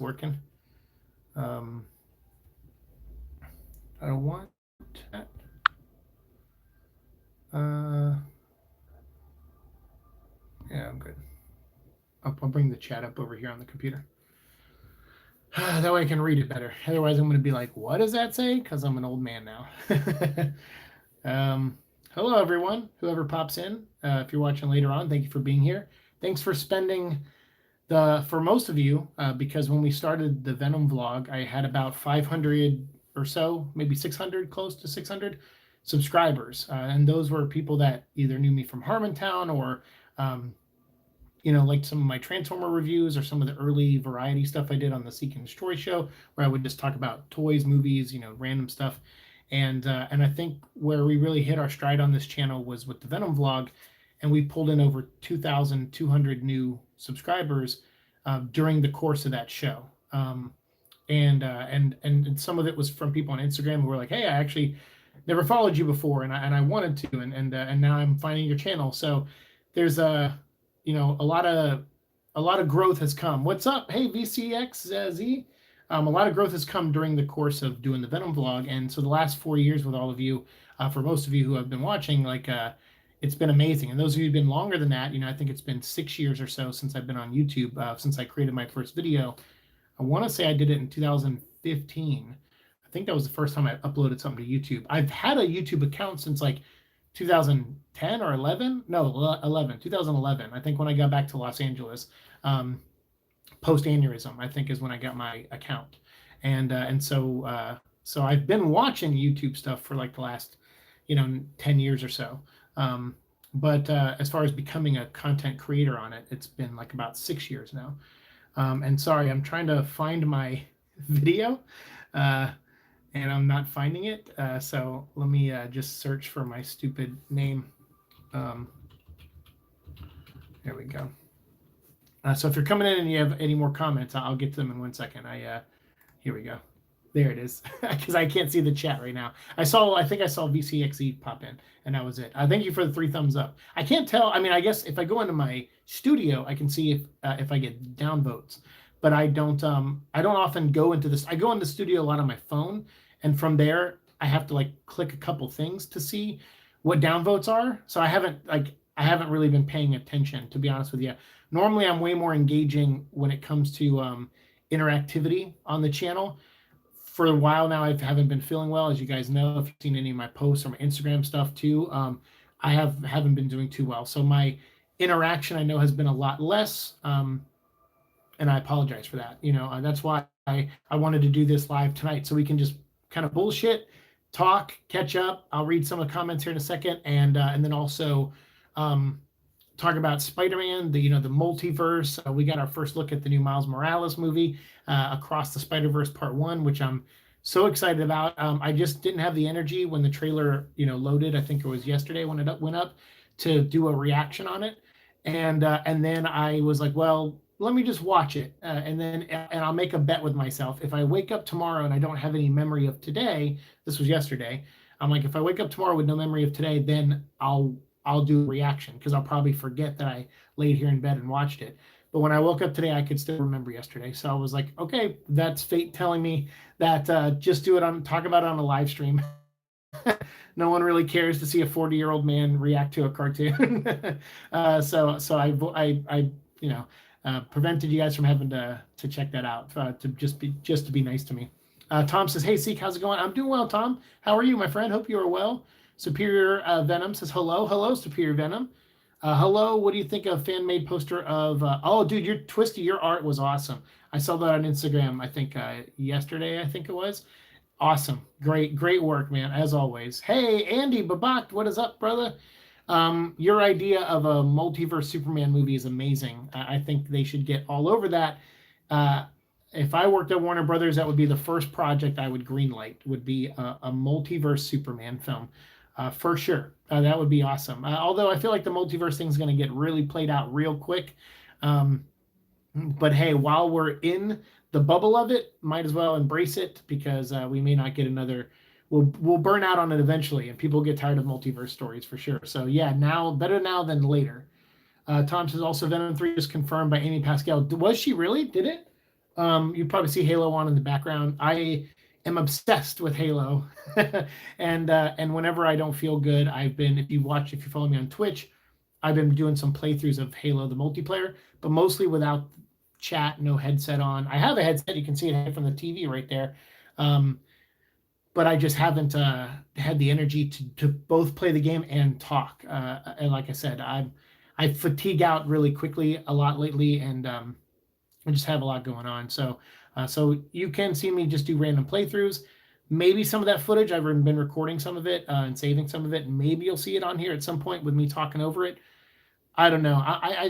working. I don't want that. Yeah, I'm good. I'll bring the chat up over here on the computer. That way I can read it better. Otherwise, I'm going to be like, what does that say? Because I'm an old man now. Hello, everyone. Whoever pops in. If you're watching later on, thank you for being here. Thanks for spending for most of you, because when we started the Venom vlog, I had about 500 or so, maybe 600, close to 600 subscribers. And those were people that either knew me from Harmontown or like some of my Transformer reviews or some of the early variety stuff I did on the Seek and Destroy show, where I would just talk about toys, movies, random stuff. And I think where we really hit our stride on this channel was with the Venom vlog, and we pulled in over 2,200 new subscribers during the course of that show. And some of it was from people on Instagram who were like, "Hey, I actually never followed you before, and I wanted to, and now I'm finding your channel." So there's a lot of growth has come. What's up? Hey, VCXZ. A lot of growth has come during the course of doing the Venom vlog, and so the last 4 years with all of you, for most of you who have been watching, it's been amazing. And those of you who've been longer than that, I think it's been 6 years or so since I've been on YouTube, since I created my first video. I want to say I did it in 2015. I think that was the first time I uploaded something to YouTube. I've had a YouTube account since 2010 or 11. No, 2011. I think when I got back to Los Angeles, post ANEURYSM, I think is when I got my account. And so I've been watching YouTube stuff for the last 10 years or so. But as far as becoming a content creator on it, it's been about 6 years now. And sorry, I'm trying to find my video, and I'm not finding it. So let me just search for my stupid name. There we go. So if you're coming in and you have any more comments, I'll get to them in 1 second. Here we go. There it is, because I can't see the chat right now. I think I saw VCXE pop in, and that was it. Thank you for the 3 thumbs up. I can't tell. I mean, I guess if I go into my studio, I can see if I get downvotes, but I don't often go into this. I go in the studio a lot on my phone, and from there I have to click a couple things to see what downvotes are. So I haven't really been paying attention, to be honest with you. Normally, I'm way more engaging when it comes to interactivity on the channel. For a while now, I haven't been feeling well, as you guys know. If you've seen any of my posts or my Instagram stuff too, I haven't been doing too well. So my interaction, I know, has been a lot less, and I apologize for that. That's why I wanted to do this live tonight, so we can just kind of bullshit, talk, catch up. I'll read some of the comments here in a second, and then also talk about Spider-Man, the multiverse. We got our first look at the new Miles Morales movie, Across the Spider-Verse Part 1, which I'm so excited about. I just didn't have the energy when the trailer loaded. I think it was yesterday when it went up, to do a reaction on it, and then I was like, well, let me just watch it, and I'll make a bet with myself. If I wake up tomorrow and I don't have any memory of today, this was yesterday, I'm like, if I wake up tomorrow with no memory of today, then I'll do a reaction, because I'll probably forget that I laid here in bed and watched it. But when I woke up today, I could still remember yesterday. So I was like, okay, that's fate telling me that just talk about it on a live stream. No one really cares to see a 40-year-old man react to a cartoon. So I prevented you guys from having to check that out, to just be nice to me. Tom says, hey, Seek, how's it going? I'm doing well, Tom. How are you, my friend? Hope you are well. Superior Venom says, hello, Superior Venom. Hello, what do you think of fan-made poster of... oh, dude, your Twisty, your art was awesome. I saw that on Instagram, I think, yesterday, I think it was. Awesome. Great work, man, as always. Hey, Andy Babak, what is up, brother? Your idea of a multiverse Superman movie is amazing. I think they should get all over that. If I worked at Warner Brothers, that would be the first project I would greenlight, would be a multiverse Superman film. For sure. That would be awesome. Although I feel like the multiverse thing is going to get really played out real quick. But hey, while we're in the bubble of it, might as well embrace it, because we may not get another... We'll burn out on it eventually, and people get tired of multiverse stories for sure. So yeah, better now than later. Tom says also Venom 3 is confirmed by Amy Pascal. Was she really? Did it? You probably see Halo on in the background. I am obsessed with Halo, and whenever I don't feel good, if you follow me on Twitch, I've been doing some playthroughs of Halo the multiplayer, but mostly without chat, no headset on. I have a headset, you can see it from the TV right there, but I just haven't had the energy to both play the game and talk. And like I said, I fatigue out really quickly a lot lately, and I just have a lot going on. So you can see me just do random playthroughs. Maybe some of that footage, I've been recording some of it and saving some of it. And maybe you'll see it on here at some point with me talking over it. I don't know. I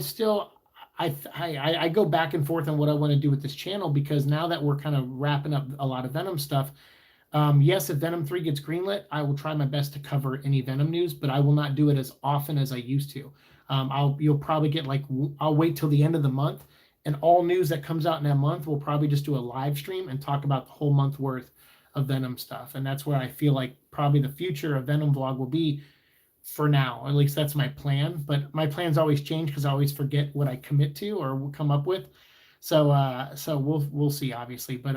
go back and forth on what I want to do with this channel, because now that we're kind of wrapping up a lot of Venom stuff, yes, if Venom 3 gets greenlit, I will try my best to cover any Venom news, but I will not do it as often as I used to. You'll probably get I'll wait till the end of the month, and all news that comes out in that month, we'll probably just do a live stream and talk about the whole month worth of Venom stuff. And that's where I feel like probably the future of Venom vlog will be for now. At least that's my plan, but my plans always change because I always forget what I commit to or come up with. So we'll see, obviously, but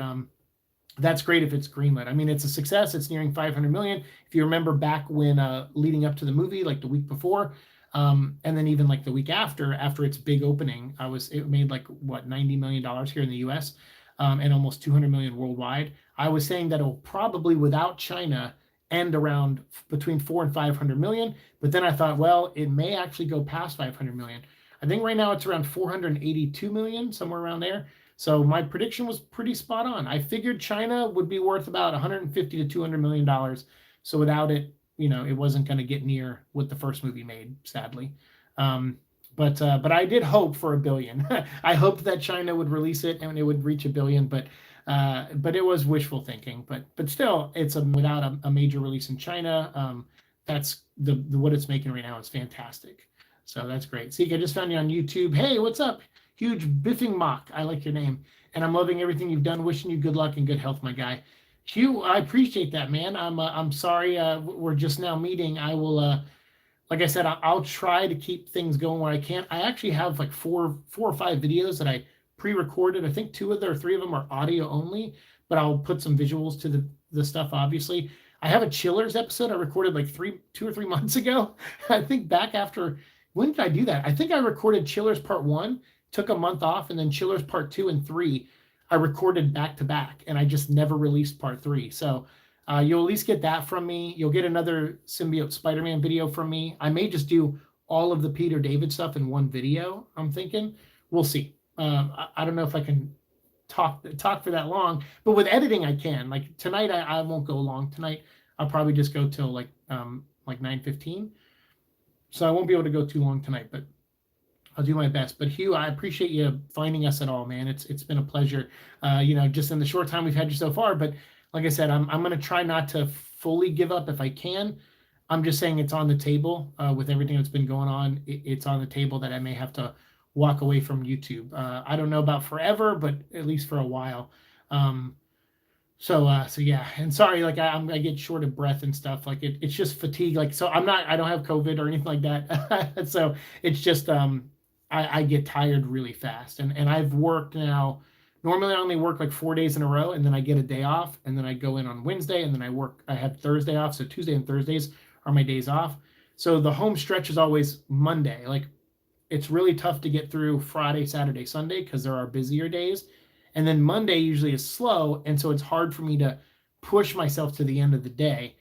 that's great if it's greenlit. I mean, it's a success. It's nearing 500 million. If you remember back when leading up to the movie, like the week before, and then even like the week after its big opening, it made like what, $90 million here in the US, and almost 200 million worldwide. I was saying that it'll probably, without China, end around between 400 and 500 million. But then I thought, well, it may actually go past 500 million. I think right now it's around 482 million, somewhere around there. So my prediction was pretty spot on. I figured China would be worth about 150 to 200 million dollars. So without it, it wasn't going to get near what the first movie made, sadly. But I did hope for $1 billion. I hoped that China would release it and it would reach $1 billion, but it was wishful thinking. But still, it's without a major release in China. That's what it's making right now is fantastic. So that's great. Seek, I just found you on YouTube. Hey, what's up? Huge biffing mock. I like your name, and I'm loving everything you've done. Wishing you good luck and good health, my guy. Hugh, I appreciate that, man. I'm sorry we're just now meeting. I will. Like I said, I'll try to keep things going where I can. I actually have like four or five videos that I pre-recorded. I think 2 or 3 of them are audio only, but I'll put some visuals to the stuff, obviously. I have a Chillers episode I recorded like 2 or 3 months ago. I think back after, when did I do that? I think I recorded Chillers Part 1, took a month off, and then Chillers Part 2 and 3, I recorded back to back, and I just never released Part 3. So you'll at least get that from me. You'll get another Symbiote Spider-Man video from me. I may just do all of the Peter David stuff in one video, I'm thinking. We'll see. I don't know if I can talk for that long, but with editing I can. Like tonight, I won't go long tonight. I'll probably just go till like 9:15. So I won't be able to go too long tonight, but I'll do my best. But Hugh, I appreciate you finding us at all, man. It's been a pleasure. Just in the short time we've had you so far. But like I said, I'm going to try not to fully give up if I can. I'm just saying it's on the table with everything that's been going on. It's on the table that I may have to walk away from YouTube. I don't know about forever, but at least for a while. So yeah, and sorry, like I get short of breath and stuff. Like it's just fatigue. Like, so I don't have COVID or anything like that. So it's just, I get tired really fast, and I've worked now. Normally I only work like 4 days in a row, and then I get a day off, and then I go in on Wednesday, and then I have Thursday off. So Tuesday and Thursdays are my days off. So the home stretch is always Monday. Like it's really tough to get through Friday, Saturday, Sunday, because there are busier days. And then Monday usually is slow, and so it's hard for me to push myself to the end of the day.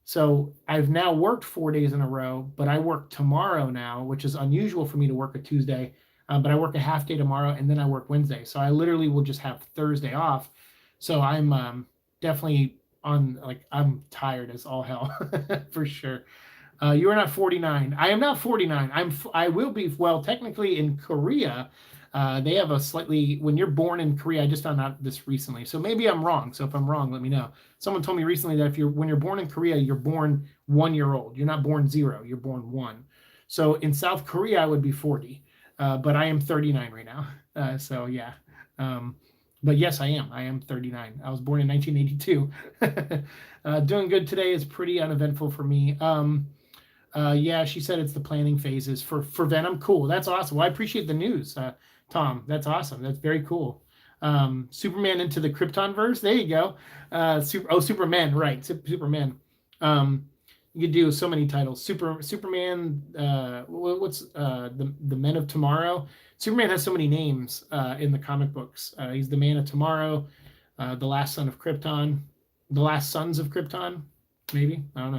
So I've now worked 4 days in a row, but I work tomorrow now, which is unusual for me to work a Tuesday. But I work a half day tomorrow, and then I work Wednesday. So I literally will just have Thursday off. So I'm definitely I'm tired as all hell for sure. You are not 49. I am not 49. I will be, well, technically in Korea. They have a slightly, when you're born in Korea, I just found out this recently. So maybe I'm wrong. So if I'm wrong, let me know. Someone told me recently that when you're born in Korea, you're born 1 year old. You're not born 0, you're born 1. So in South Korea, I would be 40. But I am 39 right now. So yeah. But yes, I am 39. I was born in 1982. Doing good today is pretty uneventful for me. Yeah, she said it's the planning phases for Venom. Cool. That's awesome. Well, I appreciate the news, Tom. That's awesome. That's very cool. Superman into the Krypton verse. There you go. Superman, right? Superman. You could do so many titles. Superman. What's the Men of Tomorrow? Superman has so many names in the comic books. He's the Man of Tomorrow, the Last Son of Krypton, the Last Sons of Krypton. Maybe, I don't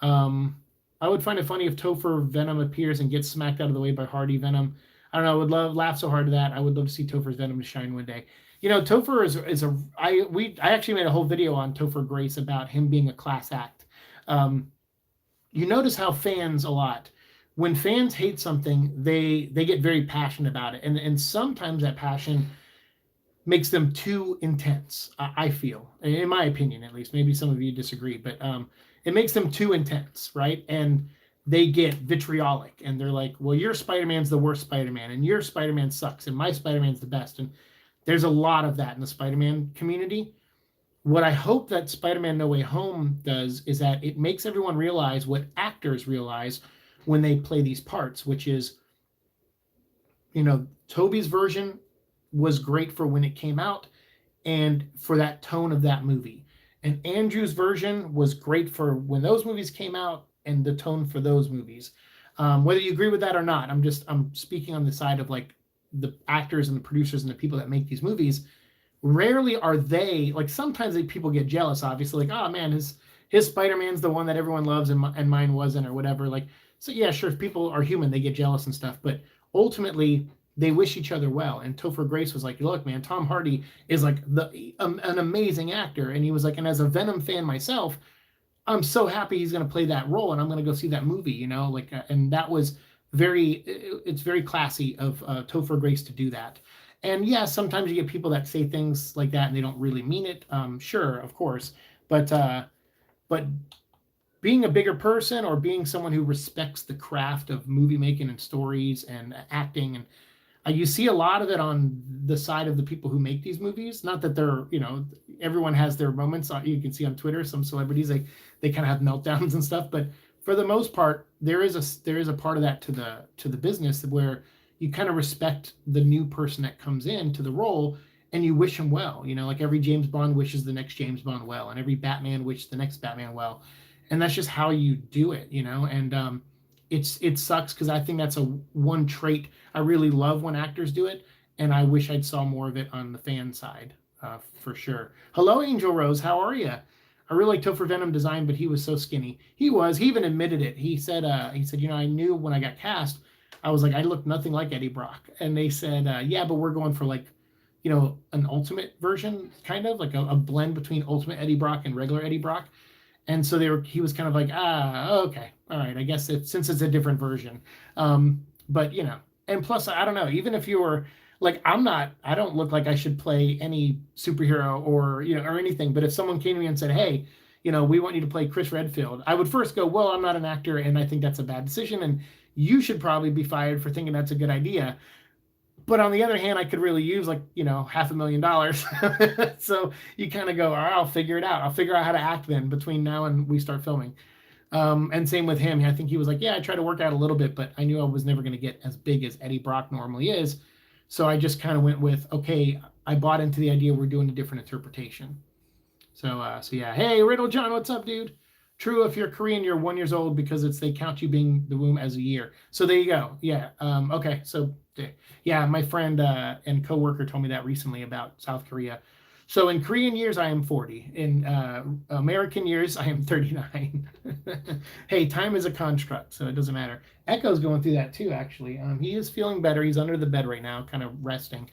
know. I would find it funny if Topher Venom appears and gets smacked out of the way by Hardy Venom. I don't know. I would laugh so hard at that. I would love to see Topher's Venom shine one day. You know, Topher I actually made a whole video on Topher Grace about him being a class act. You notice how fans a lot, when fans hate something, they get very passionate about it, and sometimes that passion makes them too intense. I feel, in my opinion, at least. Maybe some of you disagree, but it makes them too intense, right? And they get vitriolic, and they're like, well, your Spider-Man's the worst Spider-Man, and your Spider-Man sucks, and my Spider-Man's the best. And there's a lot of that in the Spider-Man community. What I hope that Spider-Man No Way Home does is that it makes everyone realize what actors realize when they play these parts, which is, you know, Tobey's version was great for when it came out and for that tone of that movie. And Andrew's version was great for when those movies came out and the tone for those movies. Whether you agree with that or not, I'm speaking on the side of like the actors and the producers and the people that make these movies. Rarely are they, like, sometimes people get jealous, obviously, like, oh man, his Spider-Man's the one that everyone loves and mine wasn't, or whatever. Like, so yeah, sure, if people are human, they get jealous and stuff, but ultimately they wish each other well. And Topher Grace was like, look, man, Tom Hardy is like an amazing actor. And he was like, and as a Venom fan myself, I'm so happy he's going to play that role, and I'm going to go see that movie, you know, like, and that was it's very classy of Topher Grace to do that. And yeah, sometimes you get people that say things like that and they don't really mean it. Sure, of course, but being a bigger person or being someone who respects the craft of movie making and stories and acting, and you see a lot of it on the side of the people who make these movies. Not that they're, you know, everyone has their moments. You can see on Twitter some celebrities, they kind of have meltdowns and stuff, but for the most part, there is a part of that to the business where you kind of respect the new person that comes in to the role and you wish him well. You know, like every James Bond wishes the next James Bond well, and every Batman wishes the next Batman well. And that's just how you do it, you know? And it sucks because I think that's one trait I really love when actors do it. And I wish I'd saw more of it on the fan side, for sure. Hello, Angel Rose. How are you? I really like Topher Venom design, but he was so skinny. He even admitted it. He said, you know, I knew when I got cast, I was like, I look nothing like Eddie Brock. And they said, yeah, but we're going for like, you know, an ultimate version, kind of like a blend between ultimate Eddie Brock and regular Eddie Brock. And so he was kind of like, okay, all right, I guess since it's a different version. But, you know, and plus, I don't know, even if you were like, I don't look like I should play any superhero or, you know, or anything. But if someone came to me and said, hey, you know, we want you to play Chris Redfield, I would first go, well, I'm not an actor and I think that's a bad decision. And you should probably be fired for thinking that's a good idea. But on the other hand, I could really use like, you know, $500,000. So you kind of go, all right, I'll figure it out. I'll figure out how to act then between now and we start filming. And same with him. I think he was like, yeah, I tried to work out a little bit, but I knew I was never going to get as big as Eddie Brock normally is. So I just kind of went with, okay, I bought into the idea we're doing a different interpretation. So yeah. Hey, Riddle John, what's up, dude? True, if you're Korean, you're 1 year old because they count you being the womb as a year. So there you go. Yeah. Okay. So yeah, my friend and coworker told me that recently about South Korea. So in Korean years, I am 40. In American years, I am 39. Hey, time is a construct, so it doesn't matter. Echo's going through that too, actually. He is feeling better. He's under the bed right now, kind of resting.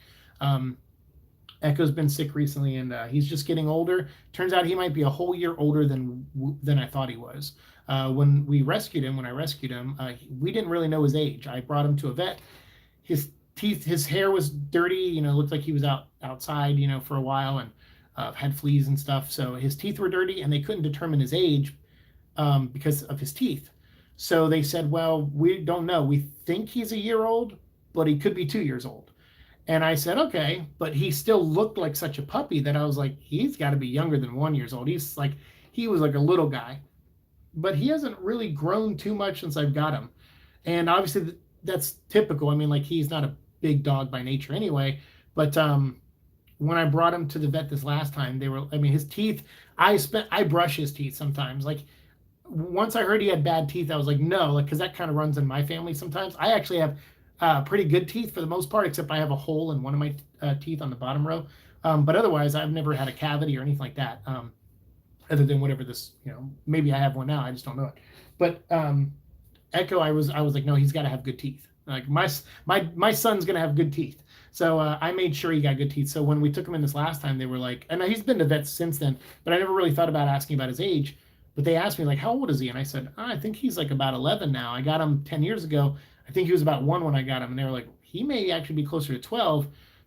Echo's been sick recently, and he's just getting older. Turns out he might be a whole year older than I thought he was. When I rescued him, we didn't really know his age. I brought him to a vet. His teeth, his hair was dirty, you know, looked like he was outside, you know, for a while, and had fleas and stuff. So his teeth were dirty, and they couldn't determine his age because of his teeth. So they said, well, we don't know. We think he's a year old, but he could be 2 years old. And I said, okay, but he still looked like such a puppy that I was like, he's got to be younger than 1 year old. He was like a little guy, but he hasn't really grown too much since I've got him. And obviously that's typical. I mean, like, he's not a big dog by nature anyway, but when I brought him to the vet this last time, his teeth, I brush his teeth sometimes. Like once I heard he had bad teeth, I was like, no, like, because that kind of runs in my family sometimes. I actually have pretty good teeth for the most part, except I have a hole in one of my teeth on the bottom row. But otherwise, I've never had a cavity or anything like that. Other than whatever this, maybe I have one now. I just don't know it. But Echo, I was like, no, he's got to have good teeth. Like my son's gonna have good teeth. So I made sure he got good teeth. So when we took him in this last time, they were like, and he's been to vets since then, but I never really thought about asking about his age. But they asked me like, how old is he? And I said, I think he's like about 11 now. I got him 10 years ago. I think he was about 1 when I got him. And they were like, he may actually be closer to 12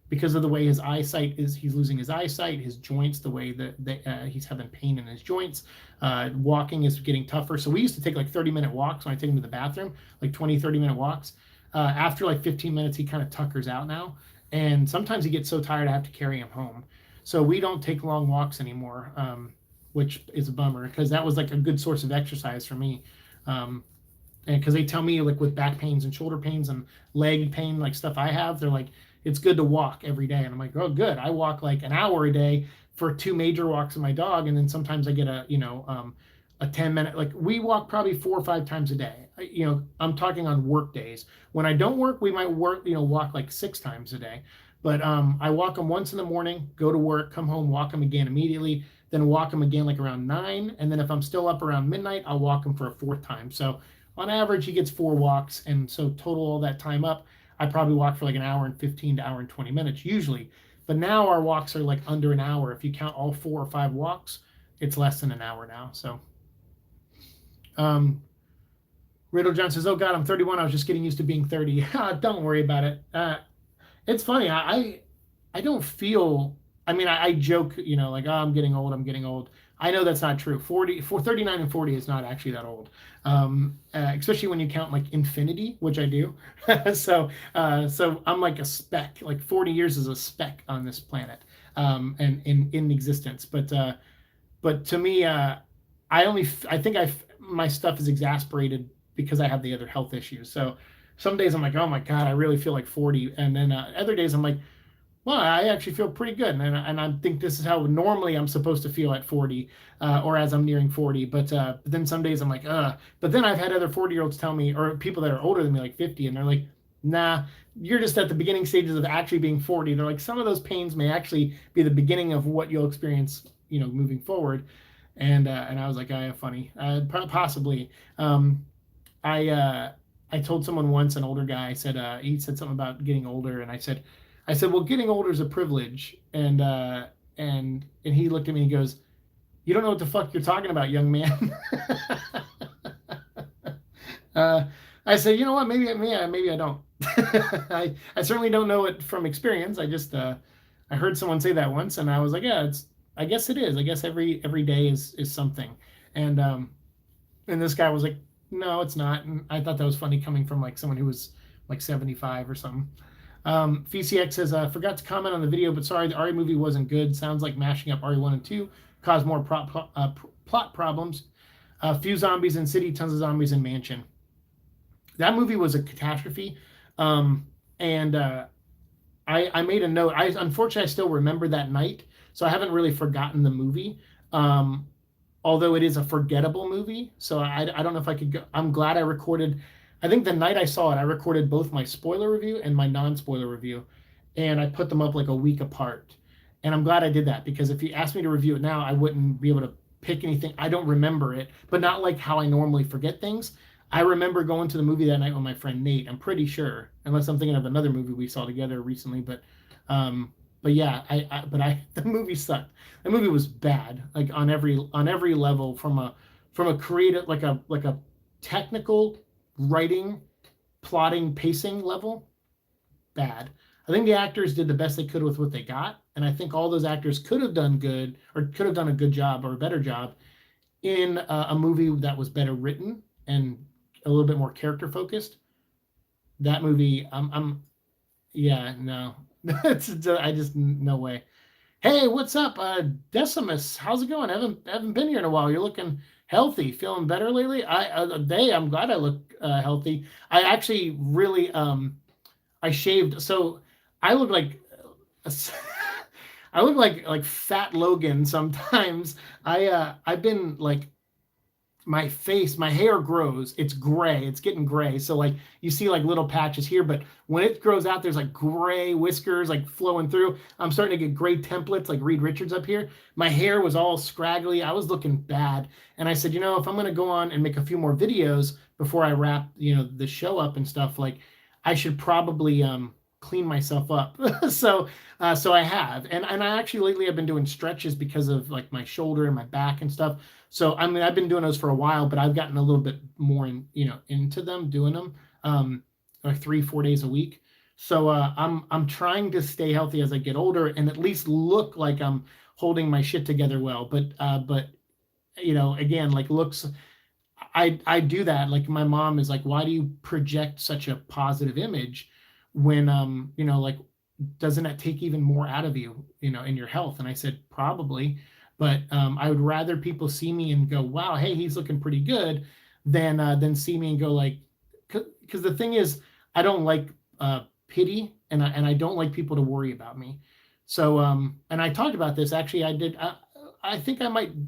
because of the way his eyesight is. He's losing his eyesight, his joints, the way that he's having pain in his joints. Walking is getting tougher. So we used to take like 30-minute walks when I take him to the bathroom, like 20, 30-minute walks. After like 15 minutes, he kind of tuckers out now. And sometimes he gets so tired I have to carry him home. So we don't take long walks anymore. Which is a bummer because that was like a good source of exercise for me. And because they tell me like with back pains and shoulder pains and leg pain, like stuff I have, they're like, it's good to walk every day. And I'm like, oh, good. I walk like an hour a day for 2 major walks with my dog. And then sometimes I get a 10-minute, like we walk probably 4 or 5 times a day. I'm talking on work days. When I don't work, we might walk like 6 times a day. But I walk them once in the morning, go to work, come home, walk them again immediately, then walk them again like around 9. And then if I'm still up around midnight, I'll walk him for a 4th time. So on average, he gets 4 walks. And so total all that time up, I probably walk for like an hour and 15 to hour and 20 minutes usually. But now our walks are like under an hour. If you count all 4 or 5 walks, it's less than an hour now. So Riddle John says, oh God, I'm 31. I was just getting used to being 30. Don't worry about it. It's funny. I don't feel, I joke, like, oh, I'm getting old. I know that's not true. 39 and 40 is not actually that old. Especially when you count like infinity, which I do. So I'm like a speck, like 40 years is a speck on this planet, and in existence. But to me, my stuff is exasperated because I have the other health issues. So some days I'm like, oh my God, I really feel like 40. And then other days I'm like, well, I actually feel pretty good. And I think this is how normally I'm supposed to feel at 40 or as I'm nearing 40. But then some days I'm like, But then I've had other 40-year-olds tell me, or people that are older than me, like 50, and they're like, nah, you're just at the beginning stages of actually being 40. They're like, some of those pains may actually be the beginning of what you'll experience, moving forward. And I was like, funny. Possibly. I told someone once, an older guy, he said something about getting older, and I said, well, getting older is a privilege, and he looked at me and he goes, you don't know what the fuck you're talking about, young man. I said, you know what, maybe I don't. I certainly don't know it from experience. I just I heard someone say that once, and I was like, yeah, I guess it is. I guess every day is something, and this guy was like, no, it's not. And I thought that was funny coming from like someone who was like 75 or something. FCX says, forgot to comment on the video, but sorry, the Ari movie wasn't good. Sounds like mashing up Ari 1 and 2 caused more plot problems. Few zombies in City, tons of zombies in Mansion. That movie was a catastrophe. I made a note. Unfortunately, I still remember that night, so I haven't really forgotten the movie. Although it is a forgettable movie, so I don't know if I could go. I'm glad I recorded. I think the night I saw it, I recorded both my spoiler review and my non-spoiler review, and I put them up like a week apart. And I'm glad I did that, because if you asked me to review it now, I wouldn't be able to pick anything. I don't remember it, but not like how I normally forget things. I remember going to the movie that night with my friend Nate. I'm pretty sure, unless I'm thinking of another movie we saw together recently. But yeah, the movie sucked. The movie was bad, like on every level, from a creative, like a technical, writing, plotting, pacing level, bad. I think the actors did the best they could with what they got, and I think all those actors could have done good, or could have done a good job or a better job in a movie that was better written and a little bit more character focused. That movie, yeah, no. I just, no way. Hey, what's up, Decimus? How's it going? I haven't been here in a while. You're looking healthy. Feeling better lately? I'm glad I look healthy. I actually really I shaved, so I look like I look like fat Logan sometimes. I've been like, my face, my hair grows, it's gray, it's getting gray, so like you see like little patches here, but when it grows out, there's like gray whiskers like flowing through. I'm starting to get gray templates like Reed Richards up here. My hair was all scraggly, I was looking bad, and I said, if I'm going to go on and make a few more videos before I wrap the show up and stuff, like I should probably clean myself up. So I have, and I actually lately I've been doing stretches because of like my shoulder and my back and stuff. So I mean, I've been doing those for a while, but I've gotten a little bit more into them, doing them like 3-4 days a week. So I'm trying to stay healthy as I get older and at least look like I'm holding my shit together well. But again, like looks, I do that. Like my mom is like, why do you project such a positive image when like, doesn't that take even more out of you, in your health? And I said, probably, but I would rather people see me and go, wow, hey, he's looking pretty good, than see me and go like, because the thing is, I don't like pity, and I don't like people to worry about me. So and I talked about this actually. I think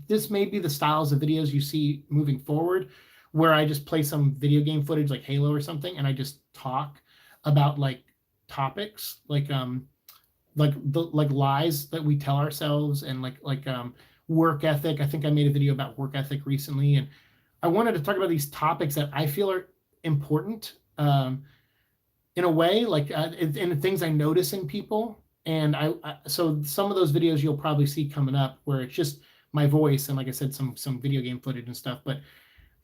this may be the styles of videos you see moving forward, where I just play some video game footage like Halo or something, and I just talk about like topics like lies that we tell ourselves, and like work ethic. I think I made a video about work ethic recently, and I wanted to talk about these topics that I feel are important in a way, like in things I notice in people. And so some of those videos you'll probably see coming up where it's just my voice and, like I said, some video game footage and stuff. But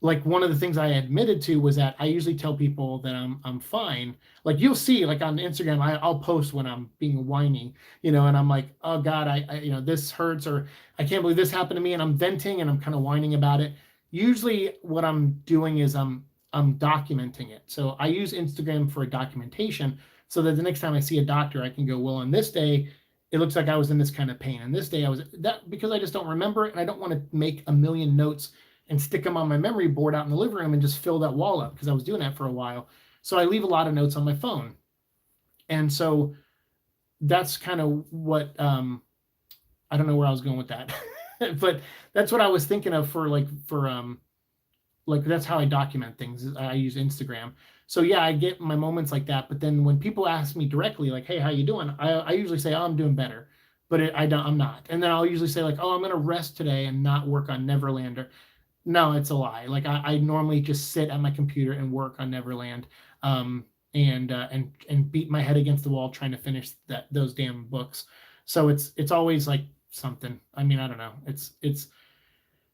like one of the things I admitted to was that I usually tell people that I'm fine. Like you'll see, like on Instagram, I'll post when I'm being whiny, and I'm like, oh God, I this hurts, or I can't believe this happened to me, and I'm venting and I'm kind of whining about it. Usually, what I'm doing is I'm documenting it. So I use Instagram for a documentation, so that the next time I see a doctor, I can go, well, on this day, it looks like I was in this kind of pain, and this day I was that, because I just don't remember it, and I don't want to make a million notes and stick them on my memory board out in the living room and just fill that wall up, because I was doing that for a while. So I leave a lot of notes on my phone. And so that's kind of what, I don't know where I was going with that, but that's what I was thinking of like that's how I document things. I use Instagram. So yeah, I get my moments like that. But then when people ask me directly, like, hey, how you doing? I usually say, oh, I'm doing better, but I'm not. And then I'll usually say like, oh, I'm going to rest today and not work on Neverland. Or, no, it's a lie. Like I normally just sit at my computer and work on Neverland, and beat my head against the wall trying to finish those damn books. So it's always like something. I mean, I don't know. It's.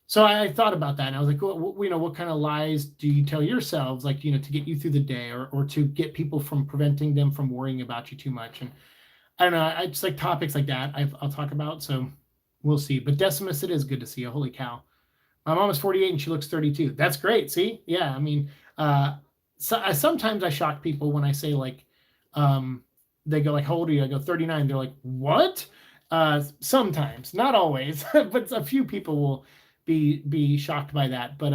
So I thought about that, and I was like, what kind of lies do you tell yourselves, like, to get you through the day, or to get people from preventing them from worrying about you too much? And I don't know. I just like topics like that. I'll talk about. So we'll see. But Decimus, it is good to see you. Holy cow. My mom is 48 and she looks 32. That's great. See? Yeah. I mean, sometimes I shock people when I say like, they go like, how old are you? I go 39. They're like, what? Sometimes, not always, but a few people will be shocked by that. But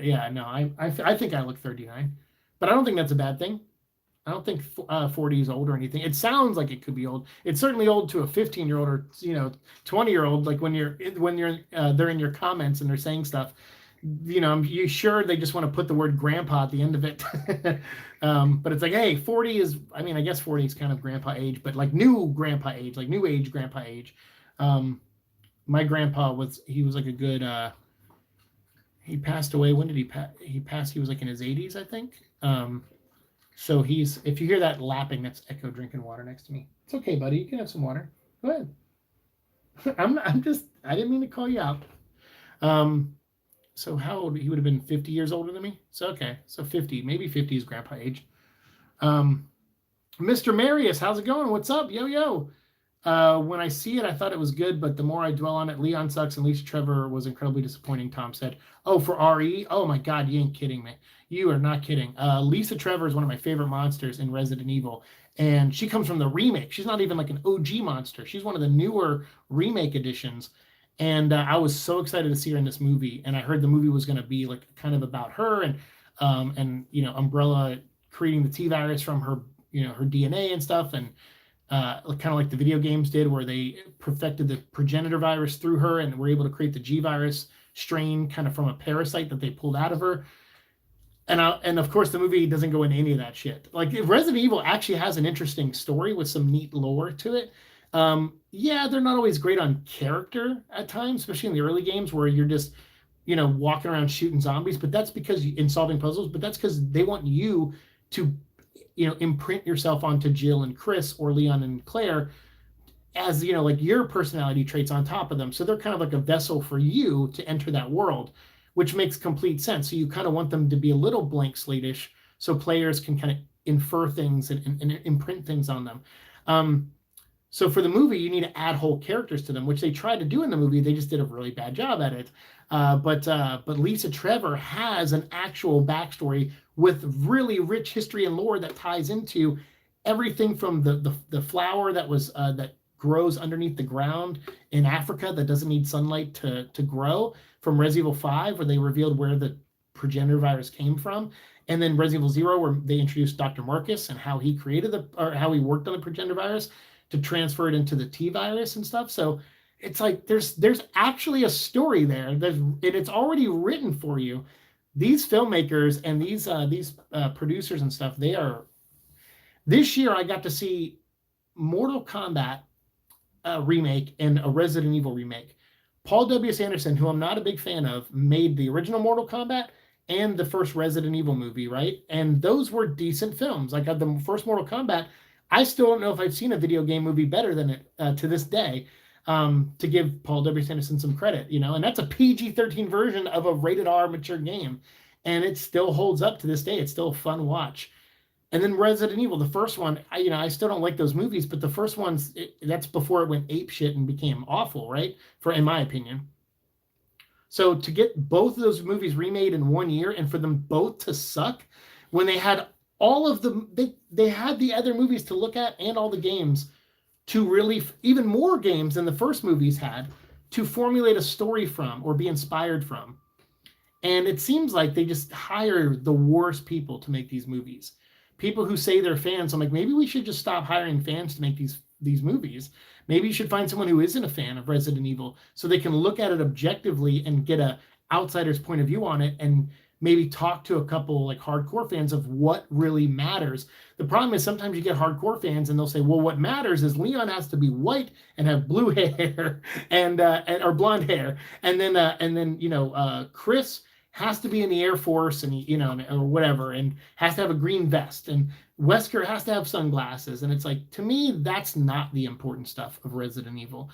yeah, no, I think I look 39, but I don't think that's a bad thing. I don't think 40 is old or anything. It sounds like it could be old. It's certainly old to a 15-year-old or 20-year-old. Like when they're in your comments and they're saying stuff, you sure they just want to put the word grandpa at the end of it. But it's like, hey, 40 is. I mean, I guess 40 is kind of grandpa age, but like new grandpa age, like new age grandpa age. My grandpa was like a good. He passed away. When did he pass? He passed. He was like in his 80s, I think. So if you hear that lapping, that's Echo drinking water next to me. It's okay, buddy. You can have some water. Go ahead. I didn't mean to call you out. So how old? He would have been 50 years older than me. So, okay. So 50, maybe 50 is grandpa age. Mr. Marius, how's it going? What's up? Yo. When I see it, I thought it was good, but the more I dwell on it, Leon sucks and Lisa Trevor was incredibly disappointing, Tom said. Oh, for RE? Oh my God, you ain't kidding me. You are not kidding. Lisa Trevor is one of my favorite monsters in Resident Evil, and she comes from the remake. She's not even like an OG monster. She's one of the newer remake editions, and I was so excited to see her in this movie, and I heard the movie was going to be like kind of about her, and Umbrella creating the T-virus from her, her DNA and stuff, and kind of like the video games did, where they perfected the progenitor virus through her and were able to create the G virus strain kind of from a parasite that they pulled out of her. And of course, the movie doesn't go into any of that shit. Like, Resident Evil actually has an interesting story with some neat lore to it. Yeah, they're not always great on character at times, especially in the early games where you're just, walking around shooting zombies. But that's because in solving puzzles. But that's because they want you to, imprint yourself onto Jill and Chris or Leon and Claire as, like your personality traits on top of them. So they're kind of like a vessel for you to enter that world, which makes complete sense. So you kind of want them to be a little blank slate-ish so players can kind of infer things and imprint things on them. So for the movie, you need to add whole characters to them, which they tried to do in the movie. They just did a really bad job at it. But Lisa Trevor has an actual backstory with really rich history and lore that ties into everything from the flower that grows underneath the ground in Africa that doesn't need sunlight to grow, from Resident Evil 5, where they revealed where the progenitor virus came from, and then Resident Evil 0, where they introduced Dr. Marcus and how he how he worked on the progenitor virus to transfer it into the T virus and stuff. So it's like there's actually a story there. And it's already written for you. These filmmakers and these producers and stuff, they are. This year, I got to see Mortal Kombat remake and a Resident Evil remake. Paul W.S. Anderson, who I'm not a big fan of, made the original Mortal Kombat and the first Resident Evil movie, right? And those were decent films. Like the first Mortal Kombat, I still don't know if I've seen a video game movie better than it to this day, to give Paul W.S. Anderson some credit, and that's a PG-13 version of a rated R mature game. And it still holds up to this day. It's still a fun watch. And then Resident Evil, the first one, I still don't like those movies, but the first one's, that's before it went apeshit and became awful, right? In my opinion. So to get both of those movies remade in 1 year and for them both to suck, when they had all of them, they had the other movies to look at and all the games to really, even more games than the first movies had, to formulate a story from or be inspired from. And it seems like they just hire the worst people to make these movies. People who say they're fans. I'm like, maybe we should just stop hiring fans to make these movies. Maybe you should find someone who isn't a fan of Resident Evil so they can look at it objectively and get a outsider's point of view on it, and maybe talk to a couple like hardcore fans of what really matters. The problem is sometimes you get hardcore fans and they'll say, well, what matters is Leon has to be white and have blue hair and or blonde hair, and then Chris has to be in the Air Force and or whatever, and has to have a green vest, and Wesker has to have sunglasses. And it's like, to me, that's not the important stuff of Resident Evil.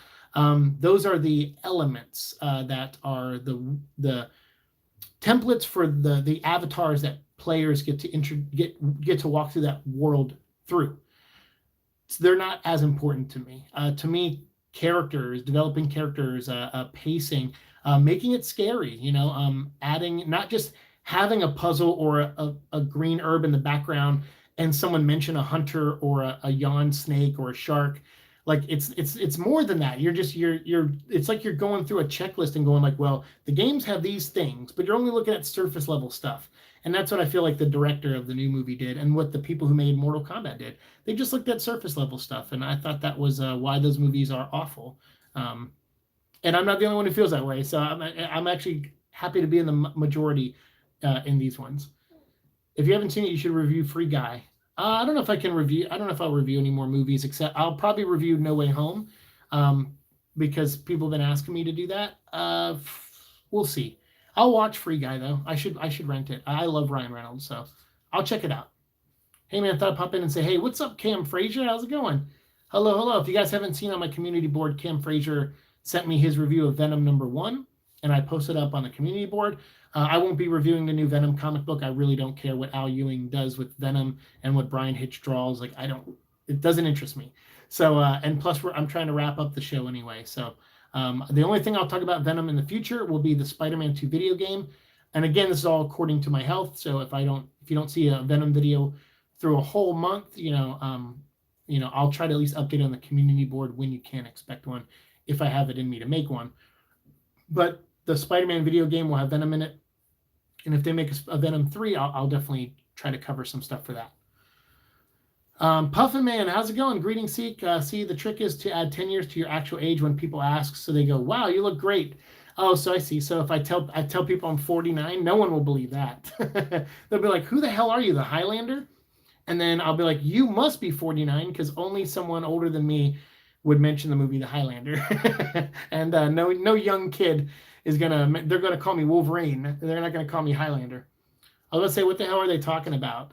Those are the elements that are the templates for the avatars that players get to walk through that world through. So they're not as important to me. To me, characters, developing characters, pacing, making it scary, adding, not just having a puzzle or a green herb in the background and someone mention a hunter or a yawn snake or a shark. Like it's more than that. It's like you're going through a checklist and going like, well, the games have these things, but you're only looking at surface level stuff. And that's what I feel like the director of the new movie did, and what the people who made Mortal Kombat did. They just looked at surface level stuff, and I thought that was why those movies are awful. And I'm not the only one who feels that way. So I'm actually happy to be in the majority in these ones. If you haven't seen it, you should review Free Guy. I don't know if I'll review any more movies, except I'll probably review No Way Home, because people have been asking me to do that. We'll see. I'll watch Free Guy though. I should rent it. I love Ryan Reynolds, so I'll check it out. Hey man, I thought I'd pop in and say, hey, what's up, Cam Frazier? How's it going? Hello. If you guys haven't seen on my community board, Cam Frazier sent me his review of Venom #1, and I posted up on the community board. I won't be reviewing the new Venom comic book. I really don't care what Al Ewing does with Venom and what Brian Hitch draws. Like, it doesn't interest me. So, and plus I'm trying to wrap up the show anyway. So the only thing I'll talk about Venom in the future will be the Spider-Man 2 video game. And again, this is all according to my health. So if you don't see a Venom video through a whole month, I'll try to at least update on the community board when you can expect one, if I have it in me to make one. But the Spider-Man video game will have Venom in it. And if they make a Venom 3, I'll definitely try to cover some stuff for that. Puffin Man, how's it going? Greetings, Seek. See, the trick is to add 10 years to your actual age when people ask, so they go, "Wow, you look great." Oh, so I see. So if I tell people I'm 49, no one will believe that. They'll be like, "Who the hell are you, the Highlander?" And then I'll be like, "You must be 49 because only someone older than me would mention the movie The Highlander." And no young kid is gonna. They're gonna call me Wolverine. They're not gonna call me Highlander. I was gonna say, what the hell are they talking about?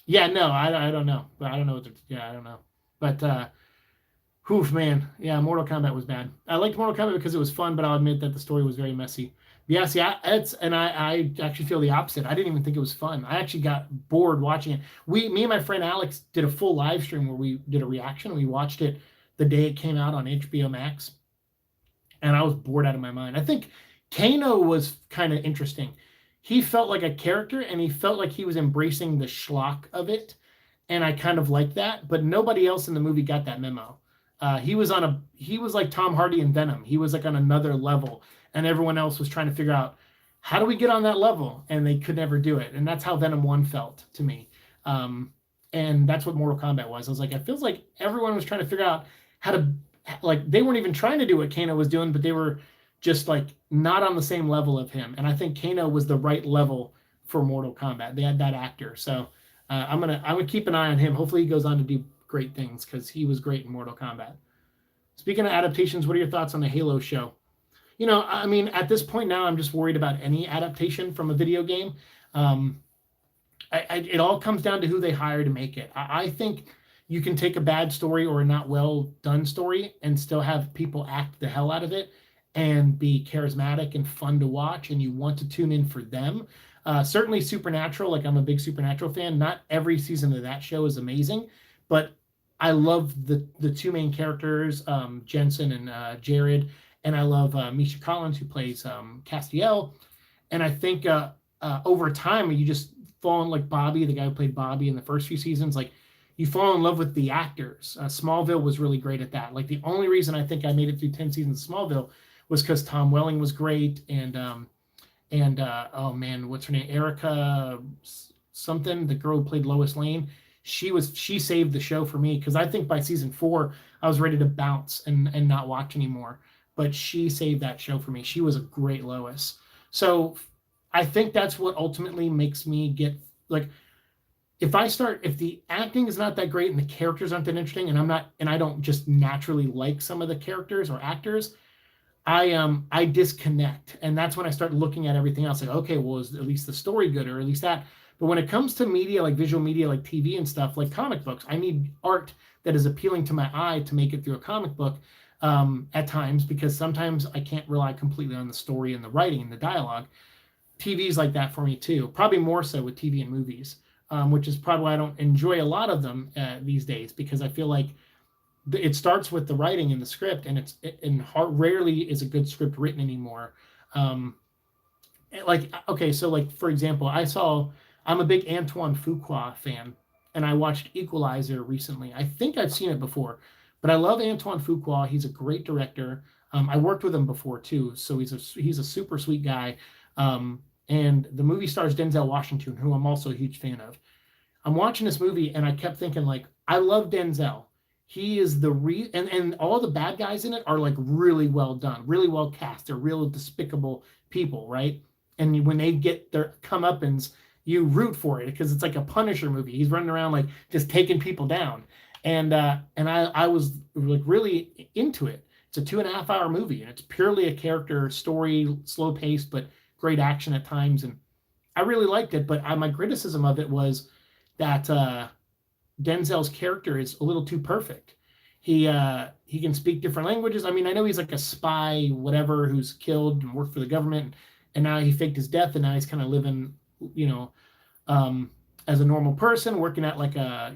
Yeah, no, I don't know. But I don't know what yeah, I don't know. But oof, man. Yeah, Mortal Kombat was bad. I liked Mortal Kombat because it was fun, but I'll admit that the story was very messy. Yeah, see, I actually feel the opposite. I didn't even think it was fun. I actually got bored watching it. Me and my friend Alex did a full live stream where we did a reaction. We watched it the day it came out on HBO Max, and I was bored out of my mind. I think Kano was kind of interesting. He felt like a character, and he felt like he was embracing the schlock of it, and I kind of liked that. But nobody else in the movie got that memo. He was like Tom Hardy in Venom. He was like on another level, and everyone else was trying to figure out how do we get on that level, and they could never do it. And that's how Venom 1 felt to me. And that's what Mortal Kombat was. I was like, it feels like everyone was trying to figure out how to, like, they weren't even trying to do what Kano was doing, but they were just like not on the same level of him. And I think Kano was the right level for Mortal Kombat. They had that actor. So I'm gonna keep an eye on him. Hopefully he goes on to do great things because he was great in Mortal Kombat. Speaking of adaptations, what are your thoughts on the Halo show? I mean, at this point now, I'm just worried about any adaptation from a video game. It all comes down to who they hire to make it. I think you can take a bad story or a not well done story and still have people act the hell out of it and be charismatic and fun to watch, and you want to tune in for them. Certainly Supernatural, like I'm a big Supernatural fan. Not every season of that show is amazing, but I love the two main characters, Jensen and Jared, and I love Misha Collins, who plays Castiel. And I think over time, you just fall in, like Bobby, the guy who played Bobby in the first few seasons, like you fall in love with the actors. Smallville was really great at that. Like the only reason I think I made it through 10 seasons of Smallville was because Tom Welling was great, and oh man, what's her name? Erica something, the girl who played Lois Lane. She saved the show for me because I think by season 4 I was ready to bounce and not watch anymore. But she saved that show for me. She was a great Lois. So I think that's what ultimately makes me get like, if the acting is not that great and the characters aren't that interesting, and I don't just naturally like some of the characters or actors, I disconnect. And that's when I start looking at everything else. Like, okay, well, is at least the story good, or at least that. But when it comes to media, like visual media, like TV and stuff, like comic books, I need art that is appealing to my eye to make it through a comic book at times, because sometimes I can't rely completely on the story and the writing and the dialogue. TV's like that for me too, probably more so with TV and movies, which is probably why I don't enjoy a lot of them these days, because I feel like it starts with the writing and the script, and rarely is a good script written anymore. Like, okay, so like for example, I'm a big Antoine Fuqua fan, and I watched Equalizer recently. I think I've seen it before, but I love Antoine Fuqua. He's a great director. I worked with him before too, so he's a super sweet guy. And the movie stars Denzel Washington, who I'm also a huge fan of. I'm watching this movie, and I kept thinking, like, I love Denzel. He is and all the bad guys in it are like really well done, really well cast. They're real despicable people, right? And when they get their comeuppance, you root for it because it's like a Punisher movie. He's running around like just taking people down, and I was like really into it. It's a 2.5-hour movie, and it's purely a character story, slow paced, but great action at times, and I really liked it. But my criticism of it was that Denzel's character is a little too perfect. He can speak different languages. I mean, I know he's like a spy, whatever, who's killed and worked for the government, and now he faked his death, and now he's kind of living, as a normal person, working at like a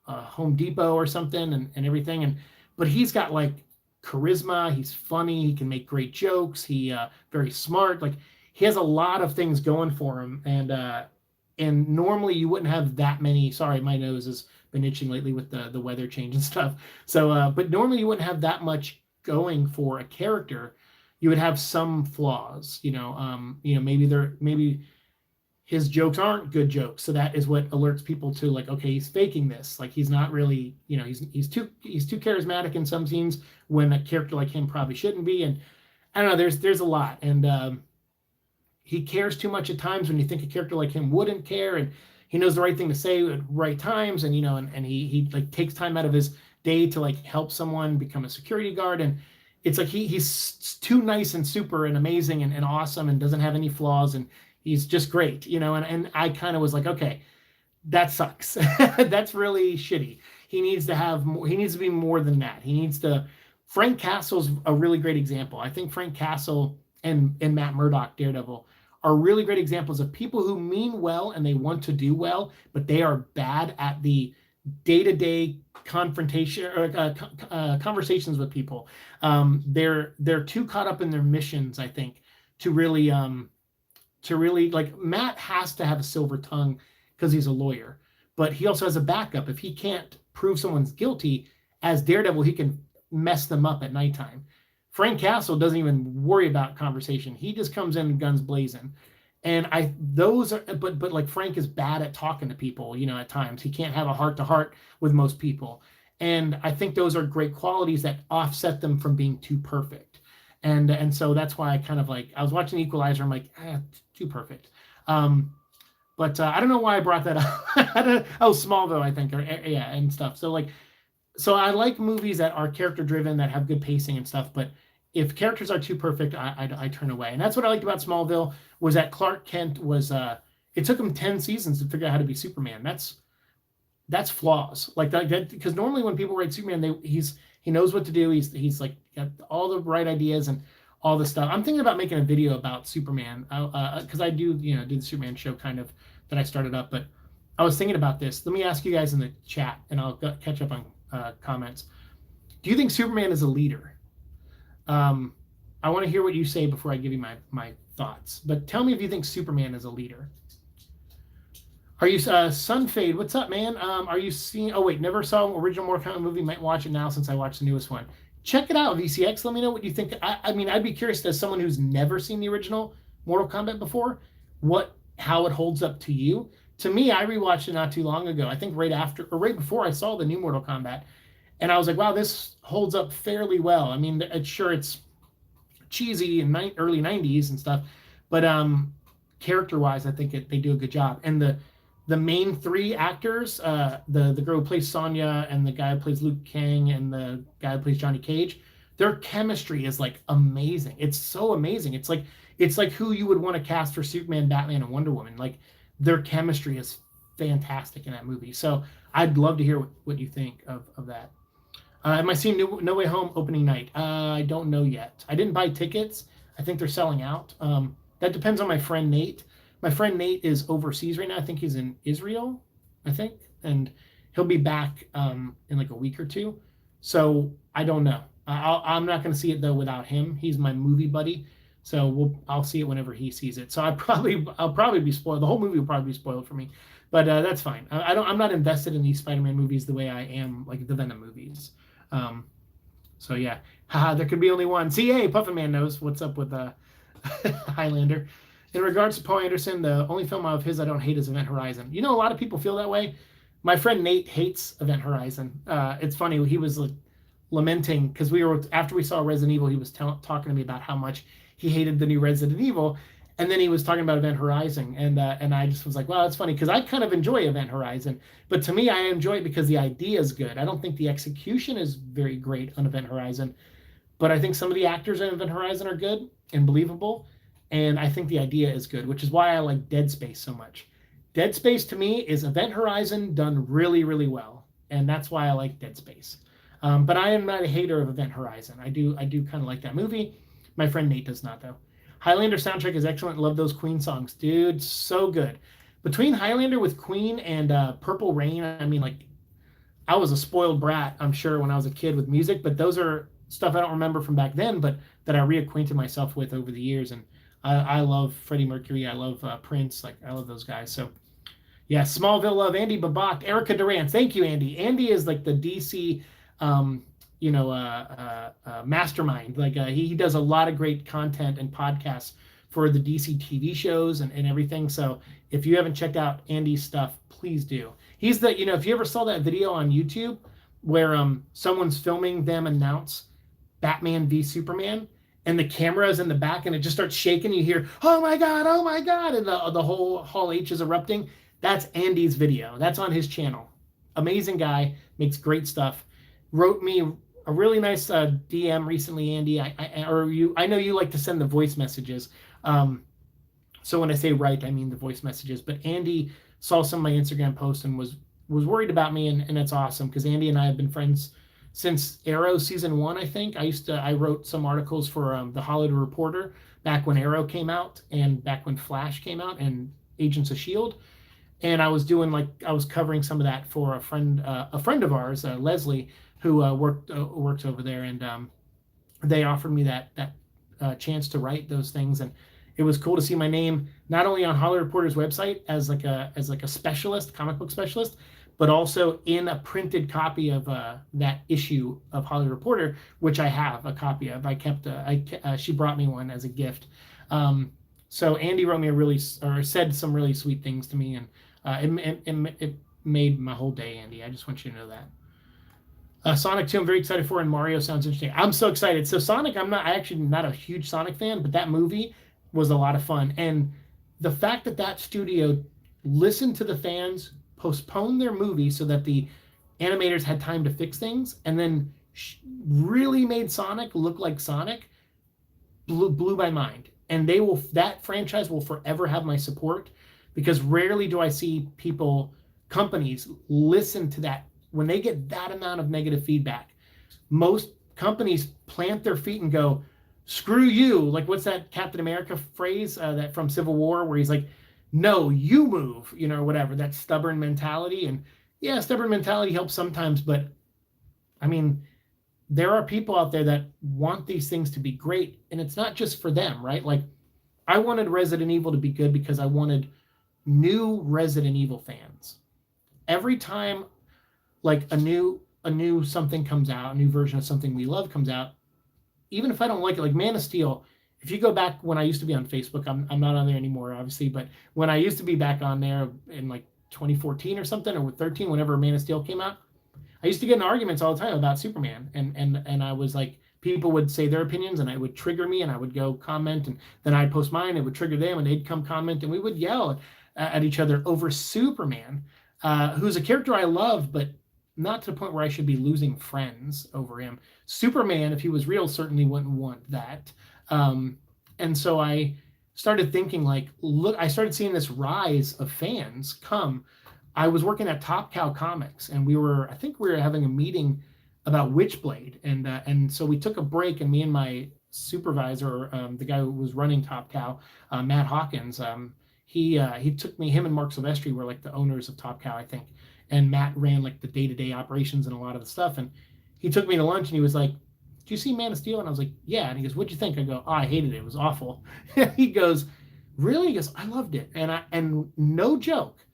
Home Depot or something, and everything. But he's got like charisma. He's funny. He can make great jokes. He very smart. Like, he has a lot of things going for him, and normally you wouldn't have that many. Sorry, my nose has been itching lately with the weather change and stuff. So, but normally you wouldn't have that much going for a character. You would have some flaws, maybe his jokes aren't good jokes. So that is what alerts people to like, okay, he's faking this. Like he's not really, he's too charismatic in some scenes when a character like him probably shouldn't be. And I don't know, there's a lot. And he cares too much at times when you think a character like him wouldn't care, and he knows the right thing to say at right times. And, and he like takes time out of his day to like help someone become a security guard. And it's like, he's too nice and super and amazing and awesome and doesn't have any flaws. And he's just great, and I kind of was like, okay, that sucks. That's really shitty. He needs to have more, he needs to be more than that. Frank Castle's a really great example. I think Frank Castle and Matt Murdock, Daredevil, are really great examples of people who mean well and they want to do well, but they are bad at the day-to-day confrontation or conversations with people. They're too caught up in their missions, I think, to really like, Matt has to have a silver tongue because he's a lawyer, but he also has a backup. If he can't prove someone's guilty as Daredevil, he can mess them up at nighttime. Frank Castle doesn't even worry about conversation. He just comes in guns blazing. And but like, Frank is bad at talking to people, at times. He can't have a heart-to-heart with most people. And I think those are great qualities that offset them from being too perfect. And so that's why I kind of like, I was watching Equalizer, I'm like, too perfect. But I don't know why I brought that up. Smallville, I think, and stuff. So I like movies that are character-driven, that have good pacing and stuff, but if characters are too perfect, I turn away. And that's what I liked about Smallville, was that Clark Kent was, it took him 10 seasons to figure out how to be Superman. That's flaws. Like that, because normally when people write Superman, he knows what to do. He's like got all the right ideas and all this stuff. I'm thinking about making a video about Superman, because I do the Superman show kind of that I started up, but I was thinking about this. Let me ask you guys in the chat, and I'll catch up on comments. Do you think Superman is a leader? I want to hear what you say before I give you my thoughts. But tell me if you think Superman is a leader. Are you Sunfade? What's up, man? Are you seeing? Oh wait, never saw original Mortal Kombat movie. Might watch it now since I watched the newest one. Check it out, VCX. Let me know what you think. I mean, I'd be curious, as someone who's never seen the original Mortal Kombat before, how it holds up to you. To me, I rewatched it not too long ago. I think right before I saw the new Mortal Kombat, and I was like, wow, this holds up fairly well. I mean, it's cheesy in early 90s and stuff, but character-wise, I think they do a good job. And the main three actors, the girl who plays Sonya, and the guy who plays Liu Kang, and the guy who plays Johnny Cage, their chemistry is like amazing. It's so amazing. It's like who you would want to cast for Superman, Batman, and Wonder Woman. Like, their chemistry is fantastic in that movie. So I'd love to hear what you think of that. Am I seeing No Way Home opening night? I don't know yet. I didn't buy tickets. I think they're selling out. That depends on my friend Nate. My friend Nate is overseas right now. I think he's in Israel, and he'll be back in like a week or two. So I don't know. I'm not going to see it though without him. He's my movie buddy. So I'll see it whenever he sees it. So I'll probably be spoiled. The whole movie will probably be spoiled for me, but that's fine. I'm not invested in these Spider-Man movies the way I am like the Venom movies. So yeah, there could be only one. CA Puffin Man knows what's up with Highlander. In regards to Paul Anderson, the only film of his I don't hate is Event Horizon. A lot of people feel that way. My friend Nate hates Event Horizon. It's funny. He was like lamenting because after we saw Resident Evil, he was talking to me about how much he hated the new Resident Evil, and then he was talking about Event Horizon, and I just was like, wow, that's funny, because I kind of enjoy Event Horizon, but to me, I enjoy it because the idea is good. I don't think the execution is very great on Event Horizon, but I think some of the actors in Event Horizon are good and believable, and I think the idea is good, which is why I like Dead Space so much. Dead Space to me is Event Horizon done really, really well, and that's why I like Dead Space. But I am not a hater of Event Horizon. I do kind of like that movie. My friend Nate does not, though. Highlander soundtrack is excellent. Love those Queen songs. Dude, so good. Between Highlander with Queen and Purple Rain, I mean, like, I was a spoiled brat, I'm sure, when I was a kid with music, but those are stuff I don't remember from back then, but that I reacquainted myself with over the years. And I love Freddie Mercury. I love Prince. Like, I love those guys. So, yeah, Smallville love. Andy Babak, Erica Durant. Thank you, Andy. Andy is like the DC mastermind. Like he does a lot of great content and podcasts for the DC TV shows and everything. So if you haven't checked out Andy's stuff, please do. He's the, if you ever saw that video on YouTube where someone's filming them announce Batman v Superman, and the camera is in the back and it just starts shaking, you hear, oh my God, and the whole Hall H is erupting. That's Andy's video. That's on his channel. Amazing guy, makes great stuff. Wrote me a really nice DM recently, Andy. I know you like to send the voice messages. So when I say write, I mean the voice messages. But Andy saw some of my Instagram posts and was worried about me, and that's awesome because Andy and I have been friends since Arrow season 1, I think. I wrote some articles for the Hollywood Reporter back when Arrow came out and back when Flash came out and Agents of S.H.I.E.L.D. And I was covering some of that for a friend of ours, Leslie, who works over there, and they offered me that chance to write those things, and it was cool to see my name not only on Hollywood Reporter's website as like a specialist, comic book specialist, but also in a printed copy of that issue of Hollywood Reporter, which I have a copy of. I kept she brought me one as a gift. So Andy wrote me said some really sweet things to me, and it made my whole day, Andy. I just want you to know that. Sonic 2, I'm very excited for, and Mario sounds interesting. I'm so excited. So Sonic, I'm actually not a huge Sonic fan, but that movie was a lot of fun. And the fact that studio listened to the fans, postponed their movie so that the animators had time to fix things, and then really made Sonic look like Sonic, blew my mind. And that franchise will forever have my support, because rarely do I see companies listen to that. When they get that amount of negative feedback, most companies plant their feet and go, screw you. Like, what's that Captain America phrase that from Civil War where he's like, no, you move, or whatever, that stubborn mentality. And yeah, stubborn mentality helps sometimes, but I mean, there are people out there that want these things to be great, and it's not just for them, right? Like, I wanted Resident Evil to be good because I wanted new Resident Evil fans. Every time like a new something comes out, a new version of something we love comes out, even if I don't like it, like Man of Steel, if you go back when I used to be on Facebook, I'm not on there anymore, obviously, but when I used to be back on there in like 2014 or something, or 13, whenever Man of Steel came out, I used to get in arguments all the time about Superman, and I was like, people would say their opinions, and it would trigger me, and I would go comment, and then I'd post mine, it would trigger them, and they'd come comment, and we would yell at each other over Superman, who's a character I love, but not to the point where I should be losing friends over him. Superman, if he was real, certainly wouldn't want that. And so I started thinking, like, look, I started seeing this rise of fans come. I was working at Top Cow Comics, and I think we were having a meeting about Witchblade. And so we took a break, and me and my supervisor, the guy who was running Top Cow, Matt Hawkins, he took me, him and Mark Silvestri were like the owners of Top Cow, I think. And Matt ran like the day-to-day operations and a lot of the stuff. And he took me to lunch, and he was like, "Do you see Man of Steel?" And I was like, "Yeah." And he goes, "What'd you think?" I go, "Oh, I hated it. It was awful." He goes, "Really?" He goes, "I loved it." And no joke,